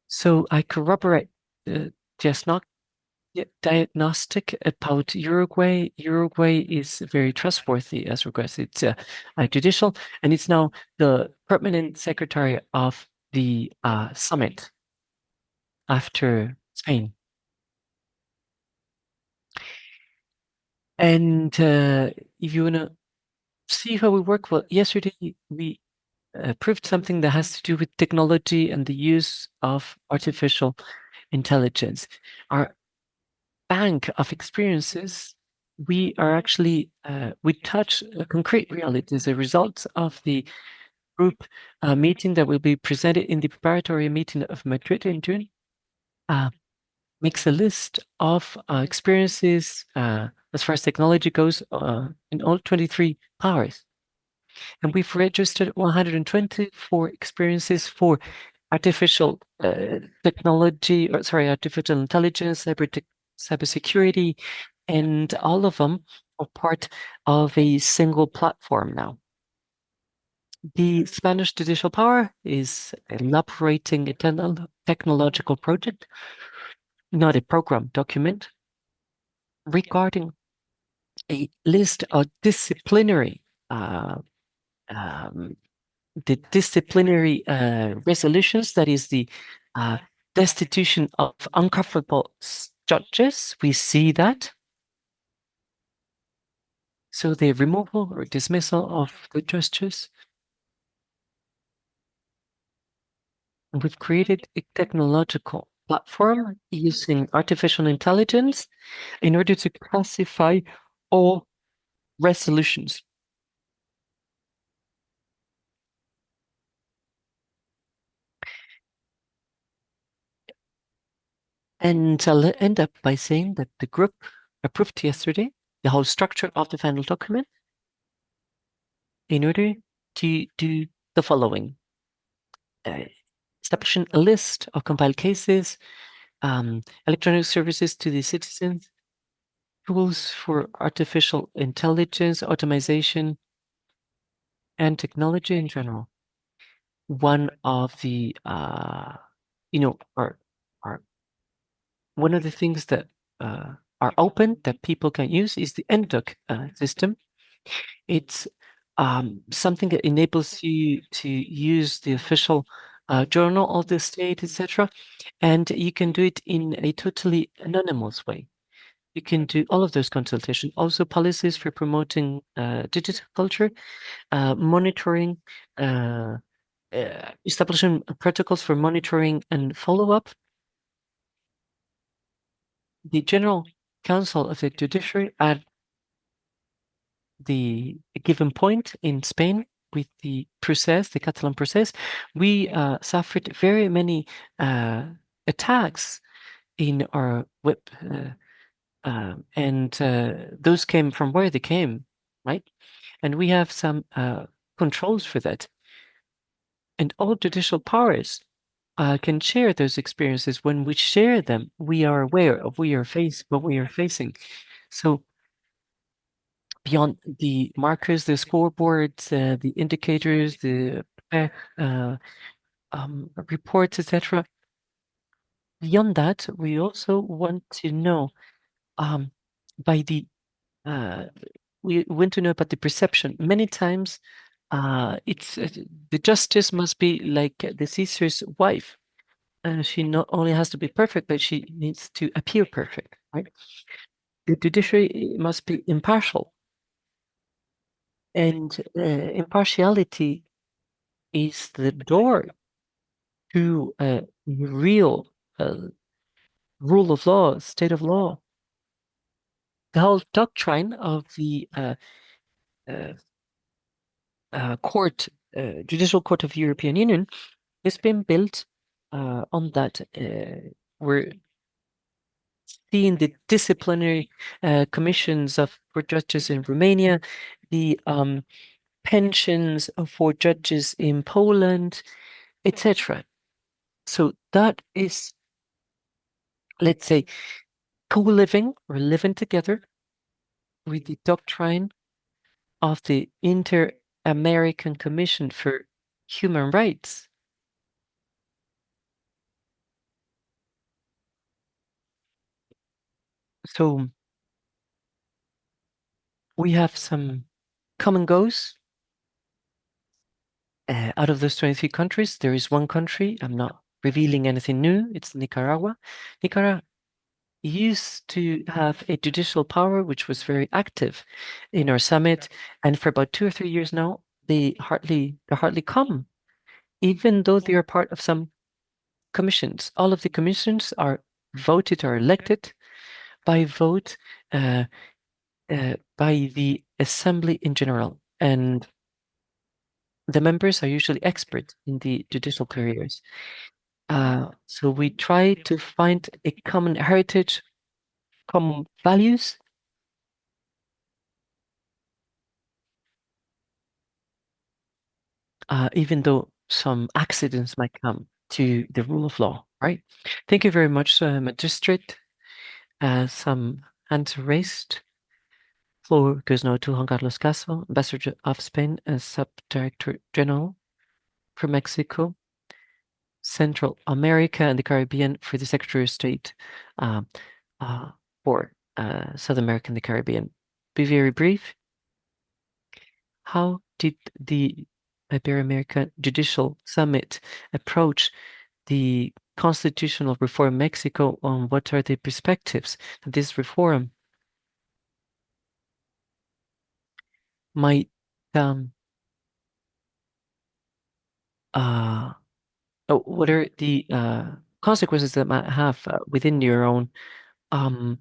So I corroborate just not diagnostic about Uruguay. Uruguay is very trustworthy as regards its judicial, and it's now the permanent secretary of the summit after Spain. And if you want to see how we work, well, yesterday we proved something that has to do with technology and the use of artificial intelligence. Our bank of experiences, we are actually, we touch concrete realities, the results of the group meeting that will be presented in the preparatory meeting of Madrid in June. Makes a list of experiences as far as technology goes in all 23 powers. And we've registered 124 experiences for artificial technology, or sorry, artificial intelligence, cybersecurity, and all of them are part of a single platform now. The Spanish judicial power is elaborating a technological project, not a program document, regarding a list of disciplinary uh, um, the disciplinary resolutions, that is the uh, destitution of uncomfortable judges. We see that. So the removal or dismissal of the judges. And we've created a technological platform using artificial intelligence in order to classify all resolutions. And I'll end up by saying that the group approved yesterday the whole structure of the final document in order to do the following. Establishing a list of compiled cases, electronic services to the citizens, tools for artificial intelligence, automation, and technology in general. One of the, you know, are one of the things that are open that people can use is the NDoc system. It's something that enables you to use the official journal of the state, etc. And you can do it in a totally anonymous way. You can do all of those consultations. Also, policies for promoting digital culture, monitoring, establishing protocols for monitoring and follow-up. The General Council of the Judiciary at the given point in Spain with the process, the Catalan process, we suffered very many attacks in our web, and those came from where they came, right? And we have some controls for that. And all judicial powers can share those experiences. When we share them, we are aware of what we are facing. So beyond the markers, the scoreboards, the indicators, the uh, reports, etc. Beyond that, we also want to know um, by the we want to know about the perception. Many times, it's the justice must be like the Caesar's wife. She not only has to be perfect, but she needs to appear perfect, right? The judiciary must be impartial, and impartiality is the door to real rule of law, state of law. The whole doctrine of the uh, Judicial Court of the European Union has been built on that. We're seeing the disciplinary commissions for judges in Romania, the pensions for judges in Poland, etc. So that is, let's say, co-living or living together with the doctrine of the Inter-American Commission for Human Rights. So we have some common goals. Out of those 23 countries, there is one country, I'm not revealing anything new, it's Nicaragua. Nicaragua used to have a judicial power which was very active in our summit, and for about 2 or 3 years now, they hardly come, even though they are part of some commissions. All of the commissions are voted or elected by vote by the assembly in general, and the members are usually experts in the judicial careers. So we try to find a common heritage, common values, even though some accidents might come. to the rule of law, right? Thank you very much, Magistrate. Some hands raised. Floor goes now to Juan Carlos Caso, Ambassador of Spain and Subdirector General for Mexico, Central America and the Caribbean for the Secretary of State um, for South America and the Caribbean. Be very brief. How did the Ibero-American Judicial Summit approach the constitutional reform in Mexico? On what are the perspectives that this reform might what are the consequences that might have within your own um,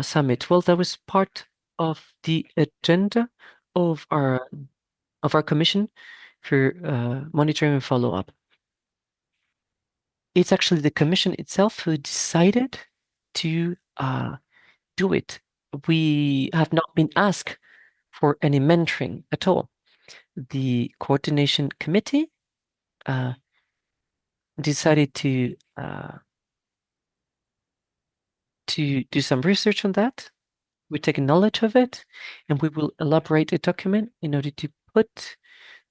summit? Well, that was part of the agenda of our commission for monitoring and follow-up. It's actually the commission itself who decided to do it. We have not been asked for any mentoring at all. The coordination committee decided to do some research on that. We take knowledge of it, and we will elaborate a document in order to put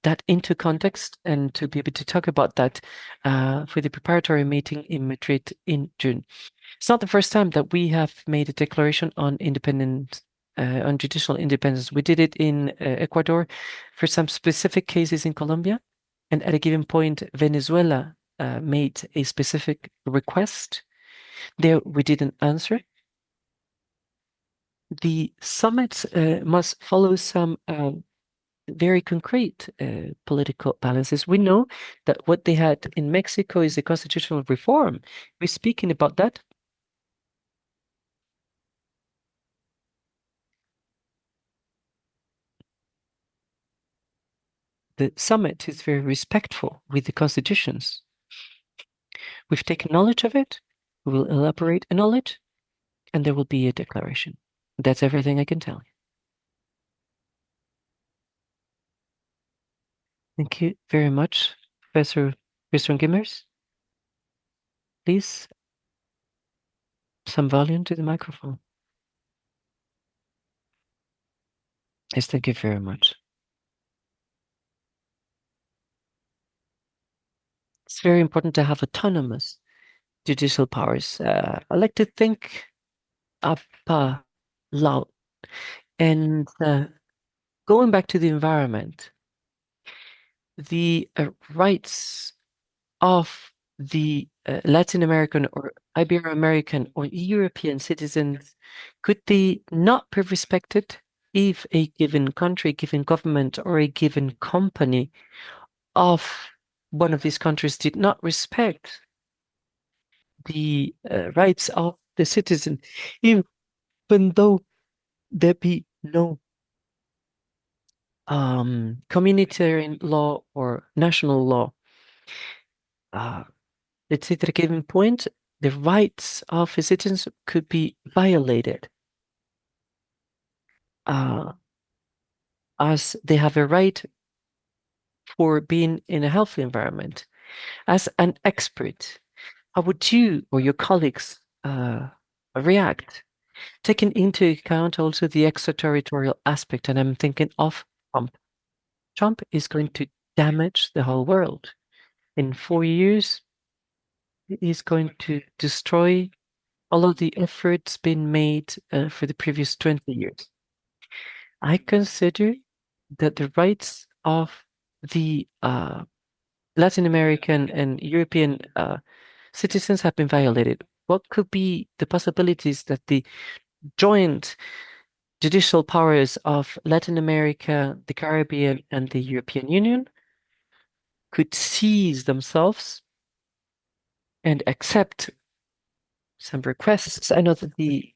that into context and to be able to talk about that for the preparatory meeting in Madrid in June. It's not the first time that we have made a declaration on independence, on judicial independence. We did it in Ecuador for some specific cases in Colombia, and at a given point, Venezuela made a specific request. There, we didn't answer. The summits must follow some very concrete political balances. We know that what they had in Mexico is a constitutional reform. We're speaking about that. The summit is very respectful with the constitutions. We've taken knowledge of it. We will elaborate a knowledge, and there will be a declaration. That's everything I can tell you. Thank you very much, Professor Gimmers. Please, some volume to the microphone. Yes, thank you very much. It's very important to have autonomous judicial powers. I like to think up loud. And going back to the environment, the rights of the Latin American or Ibero-American or European citizens, could they not be respected if a given country, given government, or a given company of one of these countries did not respect the rights of the citizen, even though there be no communitarian law or national law? Let's say at a given point, the rights of the citizens could be violated, as they have a right for being in a healthy environment. As an expert, how would you or your colleagues react, taking into account also the extraterritorial aspect? And I'm thinking of Trump. Trump is going to damage the whole world. In 4 years, he's going to destroy all of the efforts been made for the previous 20 years. I consider that the rights of the Latin American and European citizens have been violated. What could be the possibilities that the joint judicial powers of Latin America, the Caribbean, and the European Union could seize themselves and accept some requests? I know that the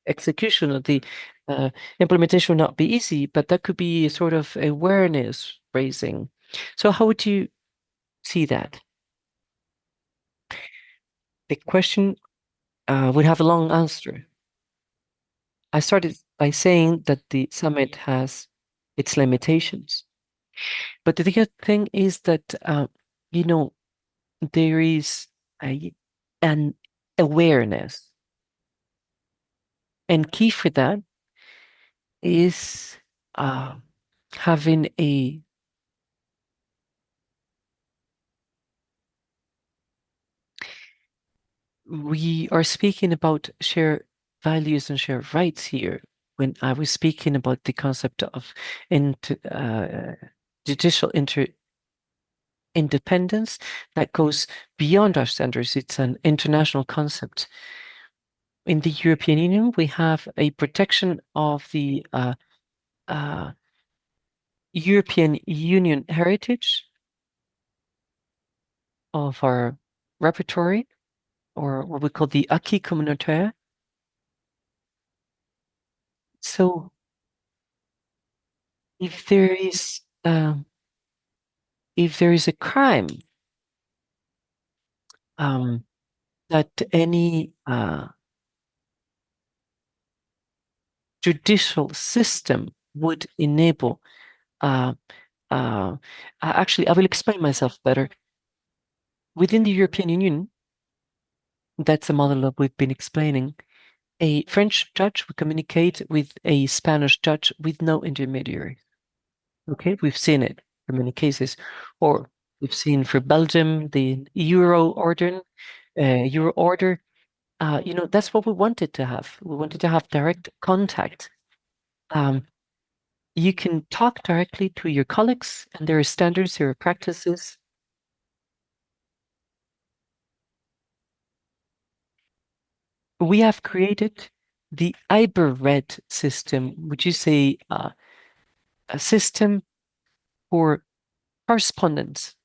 execution of the implementation will not be easy, but that could be a sort of awareness raising. So how would you see that? The question would have a long answer. I started by saying that the summit has its limitations. But the other thing is that, you know, there is an awareness. And key for that is uh, having a we are speaking about shared values and shared rights here. When I was speaking about the concept of judicial independence that goes beyond our standards, it's an international concept. In the European Union, we have a protection of the uh, European Union heritage of our repertory, or what we call the acquis communautaire. So if there is a crime um, that any judicial system would enable, uh, actually, I will explain myself better. Within the European Union, that's a model that we've been explaining. A French judge would communicate with a Spanish judge with no intermediary. Okay, we've seen it for many cases, or we've seen for Belgium the Euro order. That's what we wanted to have. We wanted to have direct contact. Um, you can talk directly to your colleagues, and there are standards, there are practices. We have created the Iber-Red system, which is a system for correspondence.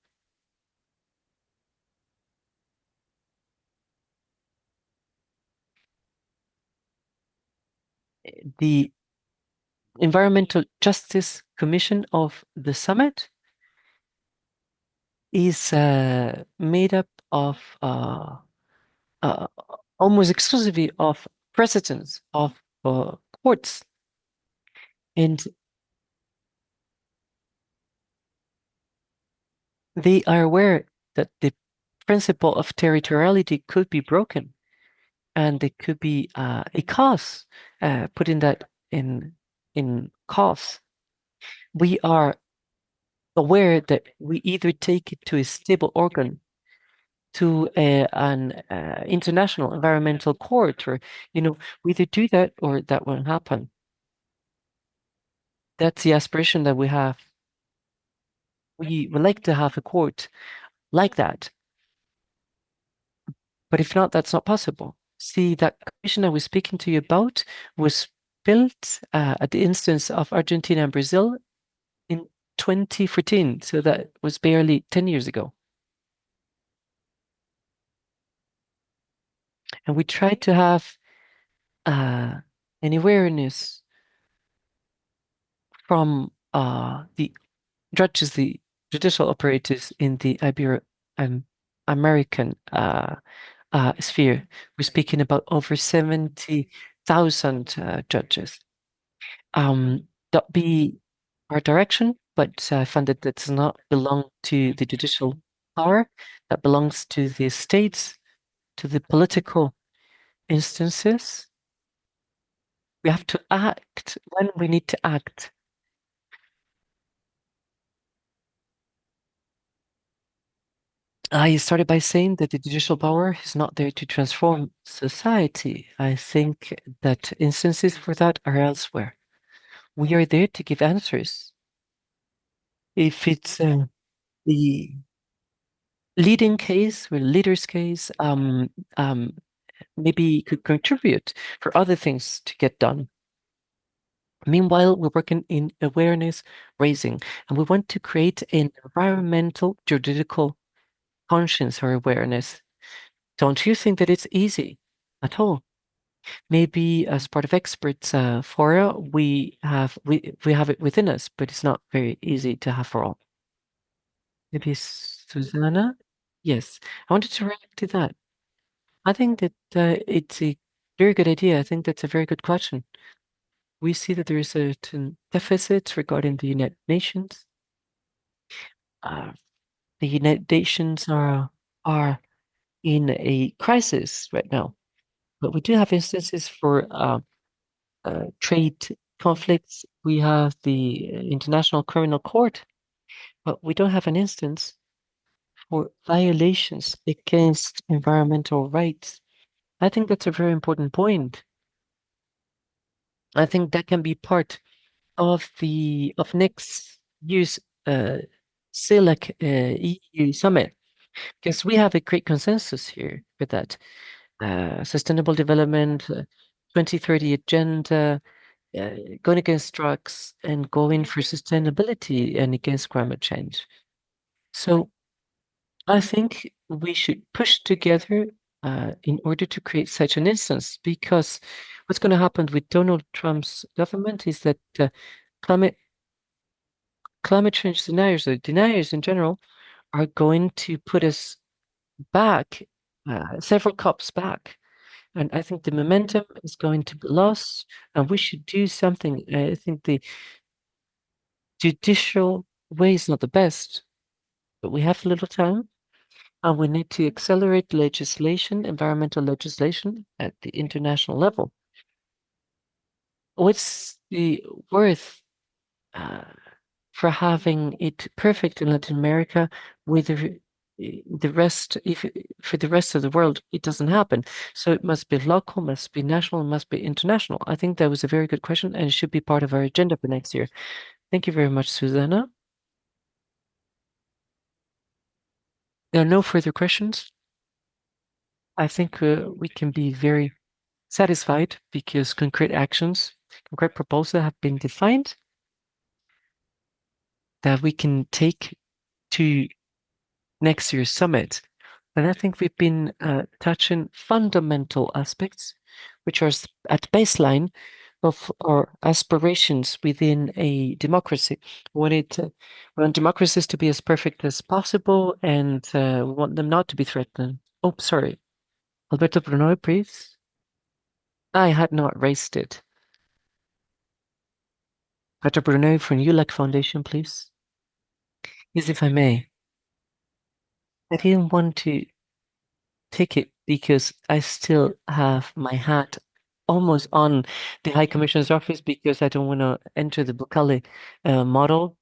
The Environmental Justice Commission of the Summit is made up of uh, almost exclusively of presidents of courts, and they are aware that the principle of territoriality could be broken, and it could be a cause, putting that in cause. We are aware that we either take it to a stable organ, to an international environmental court, or we either do that or that won't happen. That's the aspiration that we have. We would like to have a court like that, but if not, that's not possible. See, that commission I was speaking to you about was built at the instance of Argentina and Brazil in 2014, so that was barely 10 years ago. And we tried to have an awareness from the judges, the judicial operators in the Ibero-American sphere. We're speaking about over 70,000 judges. That be our direction, but I find that does not belong to the judicial power. That belongs to the states, to the political instances. We have to act when we need to act. I started by saying that the judicial power is not there to transform society. I think that instances for that are elsewhere. We are there to give answers. If it's the leading case or leader's case, maybe could contribute for other things to get done. Meanwhile, we're working in awareness raising, and we want to create an environmental juridical conscience or awareness. Don't you think that it's easy at all? Maybe as part of experts fora, we have it within us, but it's not very easy to have for all. Maybe Susanna? Yes, I wanted to react to that. I think that it's a very good idea. I think that's a very good question. We see that there is certain deficits regarding the United Nations. Uh, the United Nations are are in a crisis right now. But we do have instances for trade conflicts. We have the International Criminal Court, but we don't have an instance for violations against environmental rights. I think that's a very important point. I think that can be part of the of next year's CELAC EU summit, because we have a great consensus here with that sustainable development, 2030 agenda, going against drugs and going for sustainability and against climate change. So I think we should push together in order to create such an instance, because what's going to happen with Donald Trump's government is that climate climate change deniers or deniers in general are going to put us back several cups back. And I think the momentum is going to be lost, and we should do something. I think the judicial way is not the best, but we have a little time, and we need to accelerate legislation, environmental legislation at the international level. What's the worth uh, for having it perfect in Latin America with the rest, if for the rest of the world, it doesn't happen. So it must be local, must be national, must be international. I think that was a very good question, and it should be part of our agenda for next year. Thank you very much, Susanna. There are no further questions. I think we can be very satisfied because concrete actions, concrete proposals have been defined that we can take to next year's summit. And I think we've been touching fundamental aspects, which are at baseline of our aspirations within a democracy. We want democracies to be as perfect as possible, and we want them not to be threatened. Oh, sorry. Alberto Bruno, please. I had not raised it. Alberto Bruno from ULAC Foundation, please. Yes, if I may. I didn't want to take it because I still have my hat almost on the High Commissioner's office because I don't want to enter the Bukale model.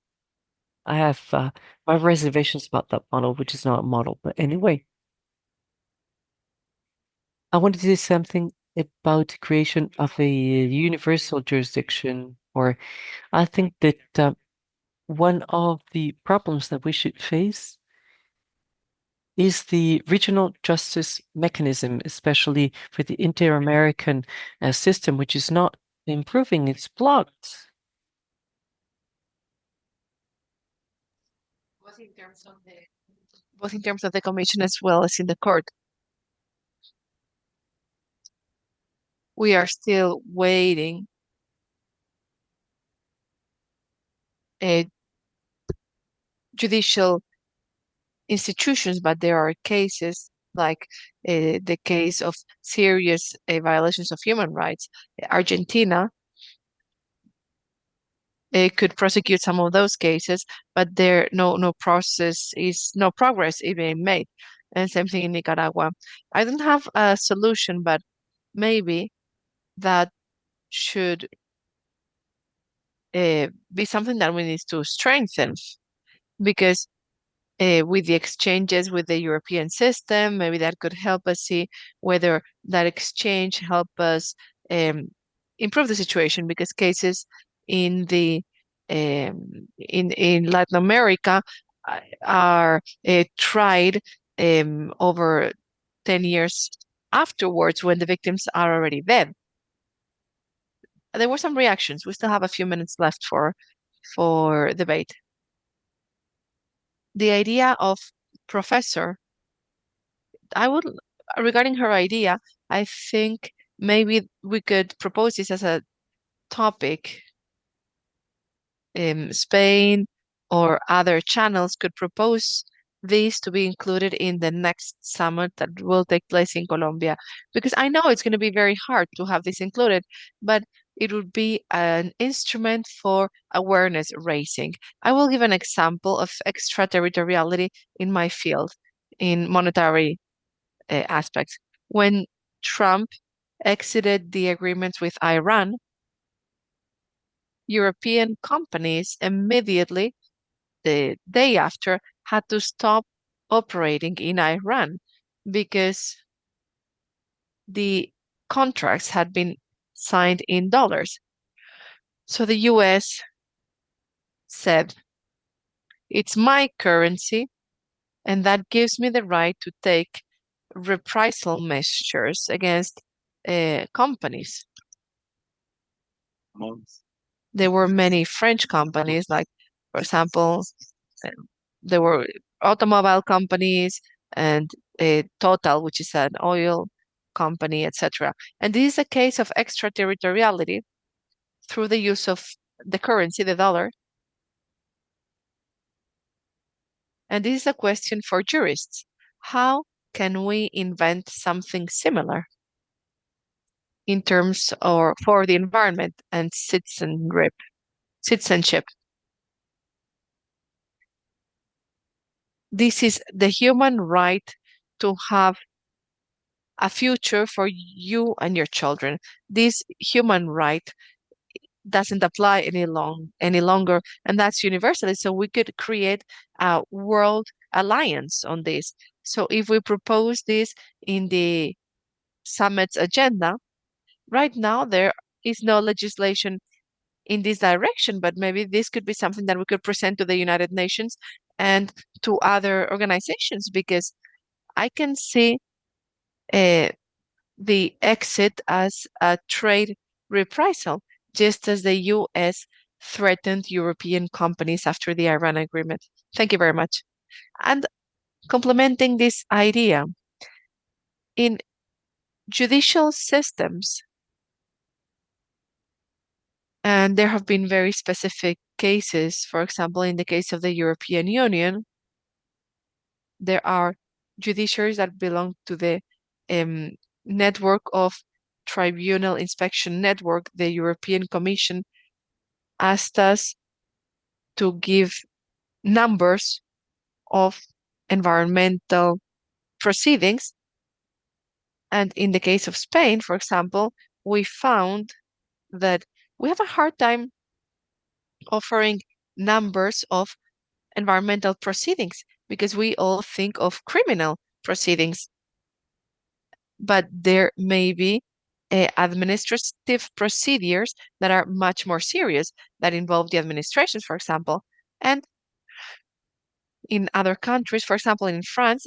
I have my reservations about that model, which is not a model. But anyway, I wanted to say something about the creation of a universal jurisdiction, or I think that one of the problems that we should face is the regional justice mechanism, especially for the Ibero-American system, which is not improving, it's blocked. both in terms of the both in terms of the commission as well as in the court. We are still waiting a judicial institutions, but there are cases like the case of serious violations of human rights. Argentina could prosecute some of those cases, but there no progress is being made. And same thing in Nicaragua. I don't have a solution, but maybe that should be something that we need to strengthen because with the exchanges with the European system, maybe that could help us see whether that exchange help us um, improve the situation because cases in the in Latin America are tried over 10 years afterwards when the victims are already dead. There were some reactions. We still have a few minutes left for debate. The idea of professor, I would, regarding her idea, I think maybe we could propose this as a topic. Spain or other channels could propose this to be included in the next summit that will take place in Colombia. Because I know it's going to be very hard to have this included, but it would be an instrument for awareness raising. I will give an example of extraterritoriality in my field. in monetary aspects. When Trump exited the agreements with Iran, European companies immediately, the day after, had to stop operating in Iran because the contracts had been signed in dollars. So the US said, it's my currency, and that gives me the right to take reprisal measures against companies. There were many French companies, like, for example, uh, there were automobile companies and Total, which is an oil company, etc. And this is a case of extraterritoriality through the use of the currency, the dollar. And this is a question for jurists. How can we invent something similar in terms or for the environment and citizenship? This is the human right to have a future for you and your children. This human right doesn't apply any longer, and that's universally. So we could create a world alliance on this. So if we propose this in the summit's agenda, right now there is no legislation in this direction, but maybe this could be something that we could present to the United Nations and to other organizations, because I can see uh, the exit as a trade reprisal, just as the US threatened European companies after the Iran agreement. Thank you very much. And complementing this idea, in judicial systems, and there have been very specific cases, for example, in the case of the European Union, there are judiciaries that belong to the um, network of tribunal inspection network. The European Commission asked us to give numbers of environmental proceedings. And in the case of Spain, for example, we found that we have a hard time offering numbers of environmental proceedings because we all think of criminal proceedings, but there may be administrative procedures that are much more serious that involve the administrations, for example. And in other countries, for example, in France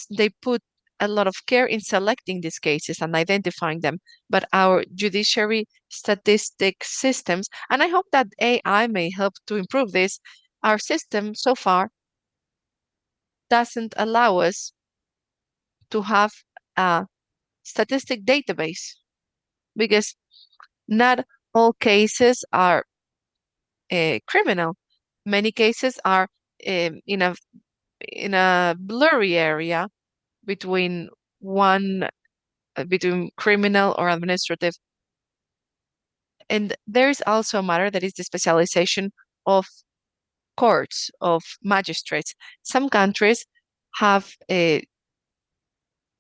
they put a lot of care in selecting these cases and identifying them. But our judiciary statistic systems, and I hope that AI may help to improve this, our system so far doesn't allow us to have a statistic database because not all cases are criminal. Many cases are in a blurry area between one between criminal or administrative. And there is also a matter that is the specialization of courts, of magistrates. Some countries have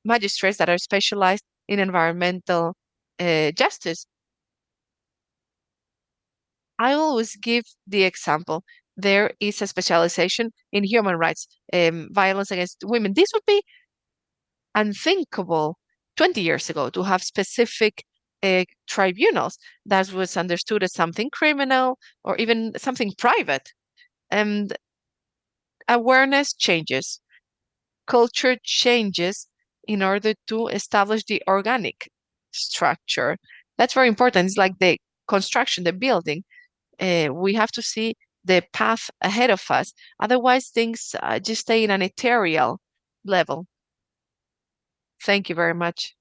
magistrates that are specialized in environmental justice. I always give the example. There is a specialization in human rights, violence against women. This would be unthinkable 20 years ago to have specific tribunals that was understood as something criminal or even something private. And awareness changes, culture changes in order to establish the organic structure. That's very important. It's like the construction, the building. We have to see the path ahead of us. Otherwise, things just stay in an ethereal level. Thank you very much.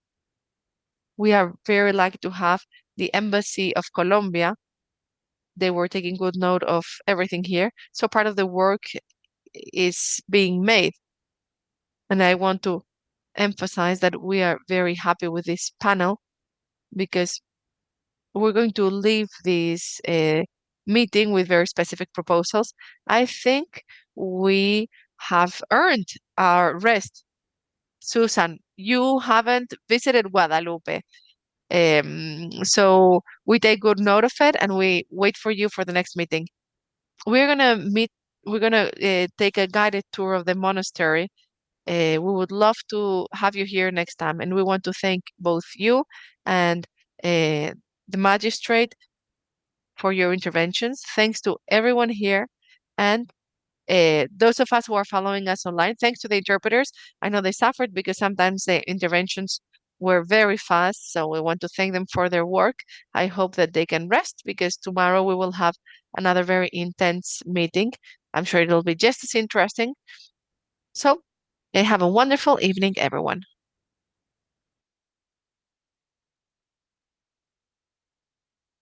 We are very lucky to have the Embassy of Colombia. They were taking good note of everything here. So part of the work is being made. And I want to emphasize that we are very happy with this panel because we're going to leave this meeting with very specific proposals. I think we have earned our rest. Susan, you haven't visited Guadalupe. So we take good note of it and we wait for you for the next meeting. We're gonna meet, we're gonna take a guided tour of the monastery. We would love to have you here next time, and we want to thank both you and the magistrate for your interventions. Thanks to everyone here, and those of us who are following us online, thanks to the interpreters. I know they suffered because sometimes the interventions were very fast, so we want to thank them for their work. I hope that they can rest because tomorrow we will have another very intense meeting. I'm sure it'll be just as interesting. So, have a wonderful evening, everyone.